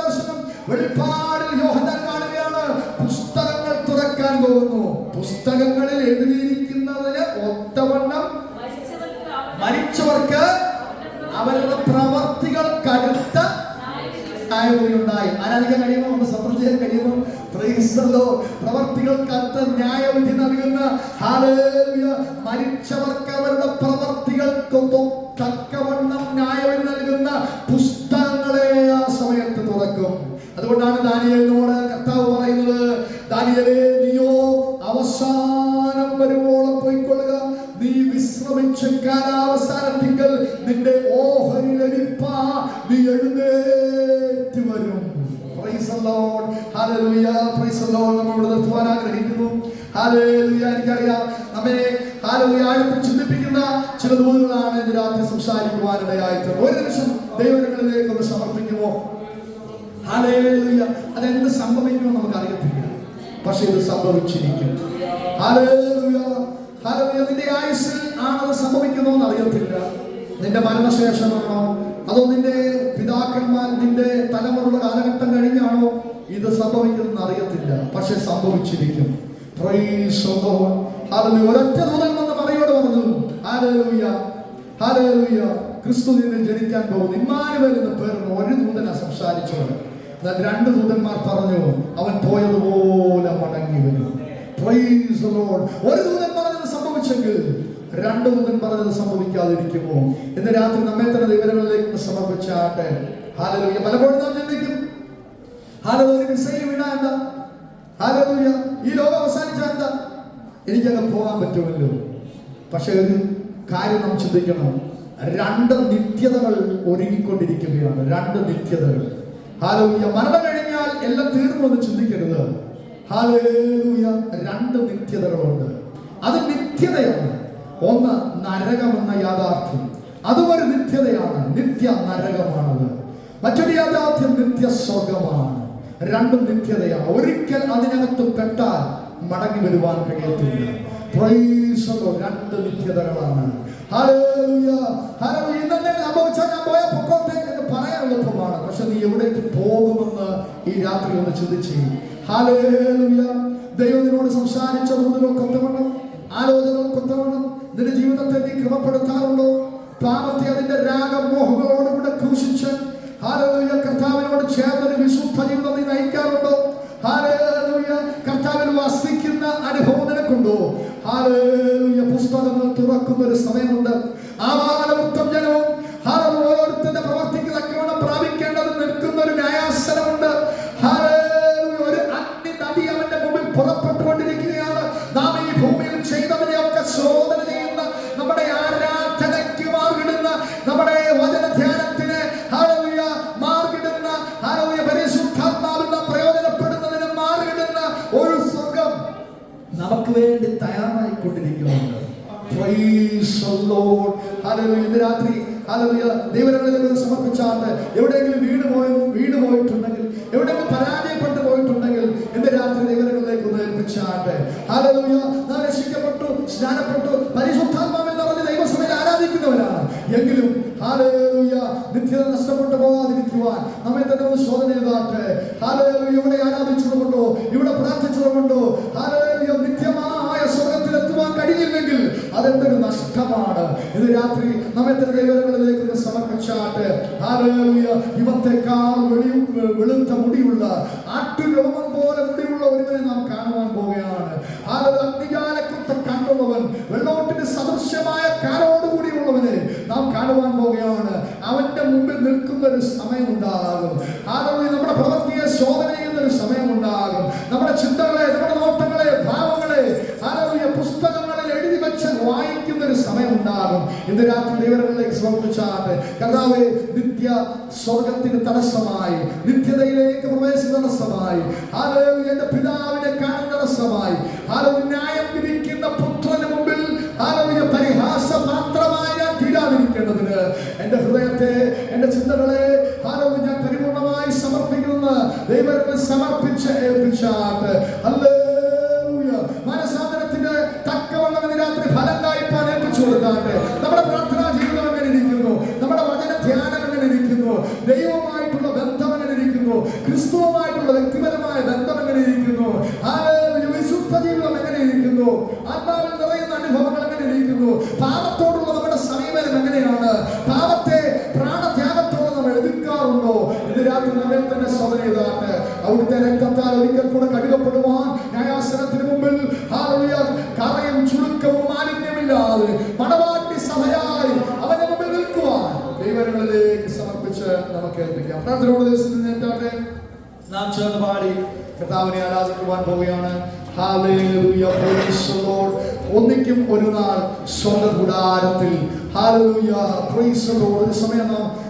ദർശനം വെളിപ്പാടിൽ യോഹന്നാൻ കാണുകയാണ്. പുസ്തകങ്ങൾ തുറക്കാൻ പോകുന്നു. പുസ്തകങ്ങളിൽ എഴുതിയിരിക്കുന്നതിന് ഒത്തവണ്ണം മരിച്ചവർക്ക് അവരുടെ പ്രവർത്തികൾക്കടുത്ത ന്യായവിധിയുണ്ടായി. ആരാധിക്കാൻ കഴിയുമോ? ഒന്ന് സത്യം ചെയ്യാൻ കഴിയുമോ? പ്രവർത്തികൾക്കടുത്ത ന്യായവിധി നൽകുന്ന ഹല്ലേലൂയ. മരിച്ചവർക്ക് അവരുടെ പ്രവർത്തികൾക്ക് തക്കവണ്ണം ന്യായവിധി നൽകുന്ന പുസ്തകങ്ങളെ ആ സമയത്ത് തുറക്കും. അതുകൊണ്ടാണ് ദാനിയേലിനോട് കർത്താവ് പറയുന്നത്, ദാനിയേലേ, നീയോ അവസാനം വരുവോളം പോയിക്കൊള്ളുക. നീ വിശ്രമിച്ച് കാലാവസാനത്തിങ്കൽ നിന്റെ ഓഹരി ലഭിപ്പാ നീ എഴുന്നേറ്റ് വരും. Praise the lord. Hallelujah. Praise the Lord. നമ്മളോട് നിർത്തുവാൻ ആഗ്രഹിക്കുന്നു. ഹല്ലേലൂയ. എനിക്കറിയാം നമ്മെ ഹല്ലേലൂയ ആഴത്തിൽ ചിന്തിപ്പിക്കുന്ന ചില ദൂതുകളാണ് ഇന്ന് രാത്രി സംസാരിക്കുവാനിടയായിട്ട്. ഒരു നിമിഷം ദൈവങ്ങളിലേക്ക് ഒന്ന് സമർപ്പിക്കുമോ? ഹല്ലേലൂയ. അതെന്ത് സംഭവിക്കുമെന്ന് നമുക്ക് അറിയത്തില്ല, പക്ഷെ ഇത് സംഭവിച്ചിരിക്കും. ഹല്ലേലൂയ. ഹല്ലേലൂയ. നിന്റെ ആയുസ്സിൽ ആണത് സംഭവിക്കുന്നോന്ന് അറിയത്തില്ല. നിന്റെ മരണശേഷമാണോ അതോ നിന്റെ പിതാക്കന്മാർ നിന്റെ തലമുറയുടെ കാലഘട്ടം കഴിഞ്ഞാണോ ഇത് സംഭവിക്കുന്നതെന്ന് അറിയത്തില്ല, പക്ഷെ സംഭവിച്ചിരിക്കും. Praise the lord. ഹല്ലേലൂയ. ഒരൊറ്റ ദൂതൻ വന്ന് മറിയോട് പറഞ്ഞു, ഹല്ലേലൂയ, ഹല്ലേലൂയ, ക്രിസ്തു നിന്നിൽ ജനിക്കാൻ പോകുന്നു. ഇമ്മാനുവേൽ എന്ന പേരിന് ഒരു ദൂതനാ സംസാരിച്ചത്. എന്നാൽ 2 ദൂതന്മാർ പറഞ്ഞു, അവൻ പോയതുപോലെ മടങ്ങി വരും. Praise the lord. ഒരു ദൂതൻ പറഞ്ഞത് സംഭവിച്ചെങ്കിൽ 2 ദൂതൻ പറഞ്ഞത് സംഭവിക്കാതിരിക്കുമോ? ഇന്ന് രാത്രി നമ്മെ തന്നെ ദൈവങ്ങളിലേക്ക് സമർപ്പിച്ചാട്ടെ. ഹല്ലേലൂയ. പലപ്പോഴും നാം ചിന്തിക്കും, ഹല്ലേലൂയ, മിസൈൽ വീണാണ്ട, ഹല്ലേലൂയ, ഈ ലോകം അവസാനിച്ചാണ്ട, എനിക്കങ്ങ് പോകാൻ പറ്റുമല്ലോ. പക്ഷെ ഒരു കാര്യം നാം ചിന്തിക്കണം. രണ്ട് നിത്യതകൾ ഒരുങ്ങിക്കൊണ്ടിരിക്കുകയാണ്. രണ്ട് നിത്യതകൾ. ഹല്ലേലൂയ. മരണം കഴിഞ്ഞാൽ എല്ലാം തീർന്നു എന്ന് ചിന്തിക്കരുത്. ഹല്ലേലൂയ. രണ്ട് നിത്യതകളുണ്ട്. അത് നിത്യതയാണ്. ഒന്ന് നരകമെന്ന യാഥാർത്ഥ്യം, അതും ഒരു നിത്യതയാണ്. നിത്യ നരകമാണത്. മറ്റൊരു യാഥാർത്ഥ്യം നിത്യ സ്വർഗമാണ്. രണ്ടും നിത്യതയാണ്. ഒരിക്കൽ അതിനകത്ത് പെട്ടാൽ മടങ്ങി വരുവാൻ കഴിയത്തില്ല. Price the Lord. രണ്ട് നിത്യതകളാണ്. ഹല്ലേലൂയ. ഹല്ലേലൂയ. ഇന്നത്തെ സംഭവിച്ചാൽ ഞാൻ പോയാൽ പൊക്കോട്ടെ എന്ന് പറയാൻ എളുപ്പമാണ്. പക്ഷെ നീ എവിടേക്ക് പോകുമെന്ന് ഈ രാത്രി ഒന്ന് ചിന്തിച്ച്. ഹല്ലേലൂയ. ദൈവം നിന്നോട് സംസാരിച്ച ദൂതുകൾക്കൊത്തവണ്ണം, ആലോചനകൾക്കൊത്തവണ്ണം നിന്റെ ജീവിതത്തെ നീ ക്രമപ്പെടുത്താറുണ്ടോ? പാപത്തെ അതിന്റെ രാഗമോഹങ്ങളോടുകൂടെ ക്രൂശിച്ച് ഹല്ലേലൂയ കർത്താവിനോട് ചേർന്നൊരു വിശുദ്ധ ജീവിതം നീ നയിക്കാറുണ്ടോ? ഹല്ലേലൂയ. കർത്താവിൽ വസിക്കുന്ന അനുഭവം നിനക്കുണ്ടോ? ഹല്ലേലൂയ. പുസ്തകങ്ങൾ തുറക്കുന്ന ഒരു സമയമുണ്ട്. ആവാലവൃത്തം ജനവും ഓരോരുത്തരുടെ പ്രവർത്തിക്ക് തക്കവണ്ണം പ്രാപിക്കേണ്ടത് നിൽക്കുന്ന ഒരു ന്യായാസനമുണ്ട്. ഹല്ലേലൂയ. ഒരു അഗ്നി നദി അവന്റെ മുമ്പിൽ പുറപ്പെട്ടുകൊണ്ടിരിക്കുകയാണ്. നാം ഈ ഭൂമിയിൽ ചെയ്തതിനെയൊക്കെ ശോധന ചെയ്യുന്ന, നമ്മുടെ ആരാധനയ്ക്ക് മാർഗിടുന്ന, നമ്മുടെ വചന ധ്യാനത്തിന് ഹല്ലേലൂയ മാർഗിടുന്ന, ഹല്ലേലൂയ പരിശുദ്ധാത്മാവിൽ നാം പ്രയോജനപ്പെടുന്നതിന് മാർഗിടുന്ന ഒരു സ്വർഗം നമുക്ക് വേണ്ടി തയ്യാറായിക്കൊണ്ടിരിക്കുന്നുണ്ട്. Praise the lord. ഹല്ലേലൂയ. ഇന്ന് രാത്രി ഹല്ലേലൂയ ദൈവരങ്ങളിലേക്ക് സമർപ്പിച്ചാണ്. എവിടെയെങ്കിലും വീണ് പോയിട്ടുണ്ടെങ്കിൽ, എവിടെയെങ്കിലും പരാജയപ്പെട്ടു പോയിട്ടുണ്ടെങ്കിൽ ഇന്ന് രാത്രി ദൈവരങ്ങളിലേക്ക് ഒന്ന് ഏൽപ്പിച്ചാട്ടെ. ഹല്ലേലൂയ. നാം രക്ഷിക്കപ്പെട്ടു, സ്നാനപ്പെട്ടു, പരിശുദ്ധാത്മാവിൽ നിറഞ്ഞ് ദൈവസഭയിൽ ആരാധിക്കുന്നവരാണ്. എങ്കിലും ഹല്ലേലൂയ നിത്യത നഷ്ടപ്പെട്ടു പോകാതിരിക്കുവാൻ നമ്മെ തന്നെ ഒന്ന് ശോധന ചെയ്താട്ടെ. ഹല്ലേലൂയ. ഇവിടെ ആരാധിച്ചതുകൊണ്ടോ, ഇവിടെ പ്രാർത്ഥിച്ചതുകൊണ്ടോ ഹല്ലേലൂയ നിത്യമായ സ്വർഗത്തിലെത്തുവാൻ കഴിയില്ലെങ്കിൽ അതെന്തൊരു നഷ്ടമാണ്. ഇത് രാത്രി നമ്മെ തന്നെ ദൈവങ്ങളിലേക്ക് സമർപ്പിച്ചാട്ടെ. ഹല്ലേലൂയ. ഇവത്തെക്കാൾ വെളുത്ത മുടിയുള്ള, ആട്ടുരോമം പോലെ മുടിയുള്ള ഒരുവനെ നാം കാണുവാൻ പോവുകയാണ്. അഗ്നിജാലക്കുത്ത കണ്ടുള്ളവൻ, വെള്ളോട്ടിന് സദൃശ്യമായ കാലോടുകൂടിയുള്ളവനെ നാം കാണുവാൻ പോവുകയാണ്. അവന്റെ മുമ്പിൽ നിൽക്കുന്ന ഒരു സമയമുണ്ടാകും. ഹല്ലേലൂയ. നമ്മുടെ പ്രവൃത്തിയെ ശോധന ചെയ്യുന്ന ഒരു സമയമുണ്ടാകും. നമ്മുടെ ചിന്തകളെ, നമ്മുടെ നോട്ടങ്ങളെ, ഭാവങ്ങളെ ഹല്ലേലൂയ പുസ്തകങ്ങളിൽ എഴുതി വെച്ച് വായിക്കുന്ന ഒരു സമയമുണ്ടാകും. ഇന്ന് രാത്രി ദൈവങ്ങളിലേക്ക് സമർപ്പിച്ചാട്ടെ. കർത്താവേ, നിത്യ സ്വർഗത്തിന് തടസ്സമായി, നിത്യതയിലേക്ക് പ്രവേശന തടസ്സമായി, ഹല്ലേലൂയ എന്റെ പിതാവിനെ കാണുന്ന തടസ്സമായി, ഹല്ലേലൂയ ന്യായം വിധിക്കുന്ന പുത്രന് മുമ്പിൽ ഹല്ലേലൂയ പരിഹാസപാത്രമായി ഞാൻ തീരാതിരിക്കേണ്ടതിന് എന്റെ ഹൃദയത്തെ, എന്റെ ചിന്തകളെ ഹല്ലേലൂയ ഞാൻ പരിപൂർണമായി സമർപ്പിക്കുന്ന ദൈവങ്ങളെ സമർപ്പിച്ച് ഏൽപ്പിച്ചാട്ടെ. ഹല്ലേലൂയ. മനസാന്തരത്തിന്റെ തക്കവണ്ണം രാത്രി ഫലം കായ്പാൻ ഏൽപ്പിച്ചു കൊടുത്താട്ടെ. നമ്മുടെ പ്രാർത്ഥനാ ജീവിതം എങ്ങനെ ഇരിക്കുന്നു? നമ്മുടെ വചന ധ്യാനം എങ്ങനെ ഇരിക്കുന്നു? ദൈവവുമായിട്ടുള്ള ബന്ധം എങ്ങനെ ഇരിക്കുന്നു? ക്രിസ്തുവുമായിട്ടുള്ള വ്യക്തിപരമായ ബന്ധം എങ്ങനെ ഇരിക്കുന്നു? ഹല്ലേലൂയ. വിശുദ്ധ ജീവിതം എങ്ങനെ ഇരിക്കുന്നു? ആത്മാവിൽ നിറയുന്ന അനുഭവങ്ങൾ എങ്ങനെ ഇരിക്കുന്നു? പാപത്തോടുള്ള നമ്മുടെ സമീപനം എങ്ങനെയാണ്? പാപത്തെ പ്രാണത്യാഗത്തോടെ നമ്മൾ എതിർക്കാറുണ്ടോ? ഇത് രാത്രി നമ്മെ തന്നെ ശോധന ചെയ്താട്ടെ. അവിടുത്തെ രക്തത്താൽ ഒരിക്കൽ കൂടെ കഴുകപ്പെടുവാൻ ന്യായാസനത്തിന് മുമ്പിൽ ഹല്ലേലൂയ കറയും ചുളുക്കവും മാലിന്യമില്ലാതെ മണവാട്ടി സഭയായി അവന്റെ മുമ്പിൽ നിൽക്കുവാൻ ദൈവങ്ങളിലേക്ക് സമർപ്പിച്ച് നമുക്ക് ഏൽപ്പിക്കാം. പ്രാർത്ഥനയോടെ ദിവസത്തിൽ നേട്ടാട്ടെ. നാം ചേർന്ന് പാടി കർത്താവിനെ ആരാധിക്കുവാൻ പോവുകയാണ്. ഹല്ലേലൂയ. Praise the lord. ഒന്നിക്കും ഒരു നാൾ സ്വർഗ്ഗ കൂടാരത്തിൽ. ഹല്ലേലൂയ. Praise the lord. ഒരു സമയം നാം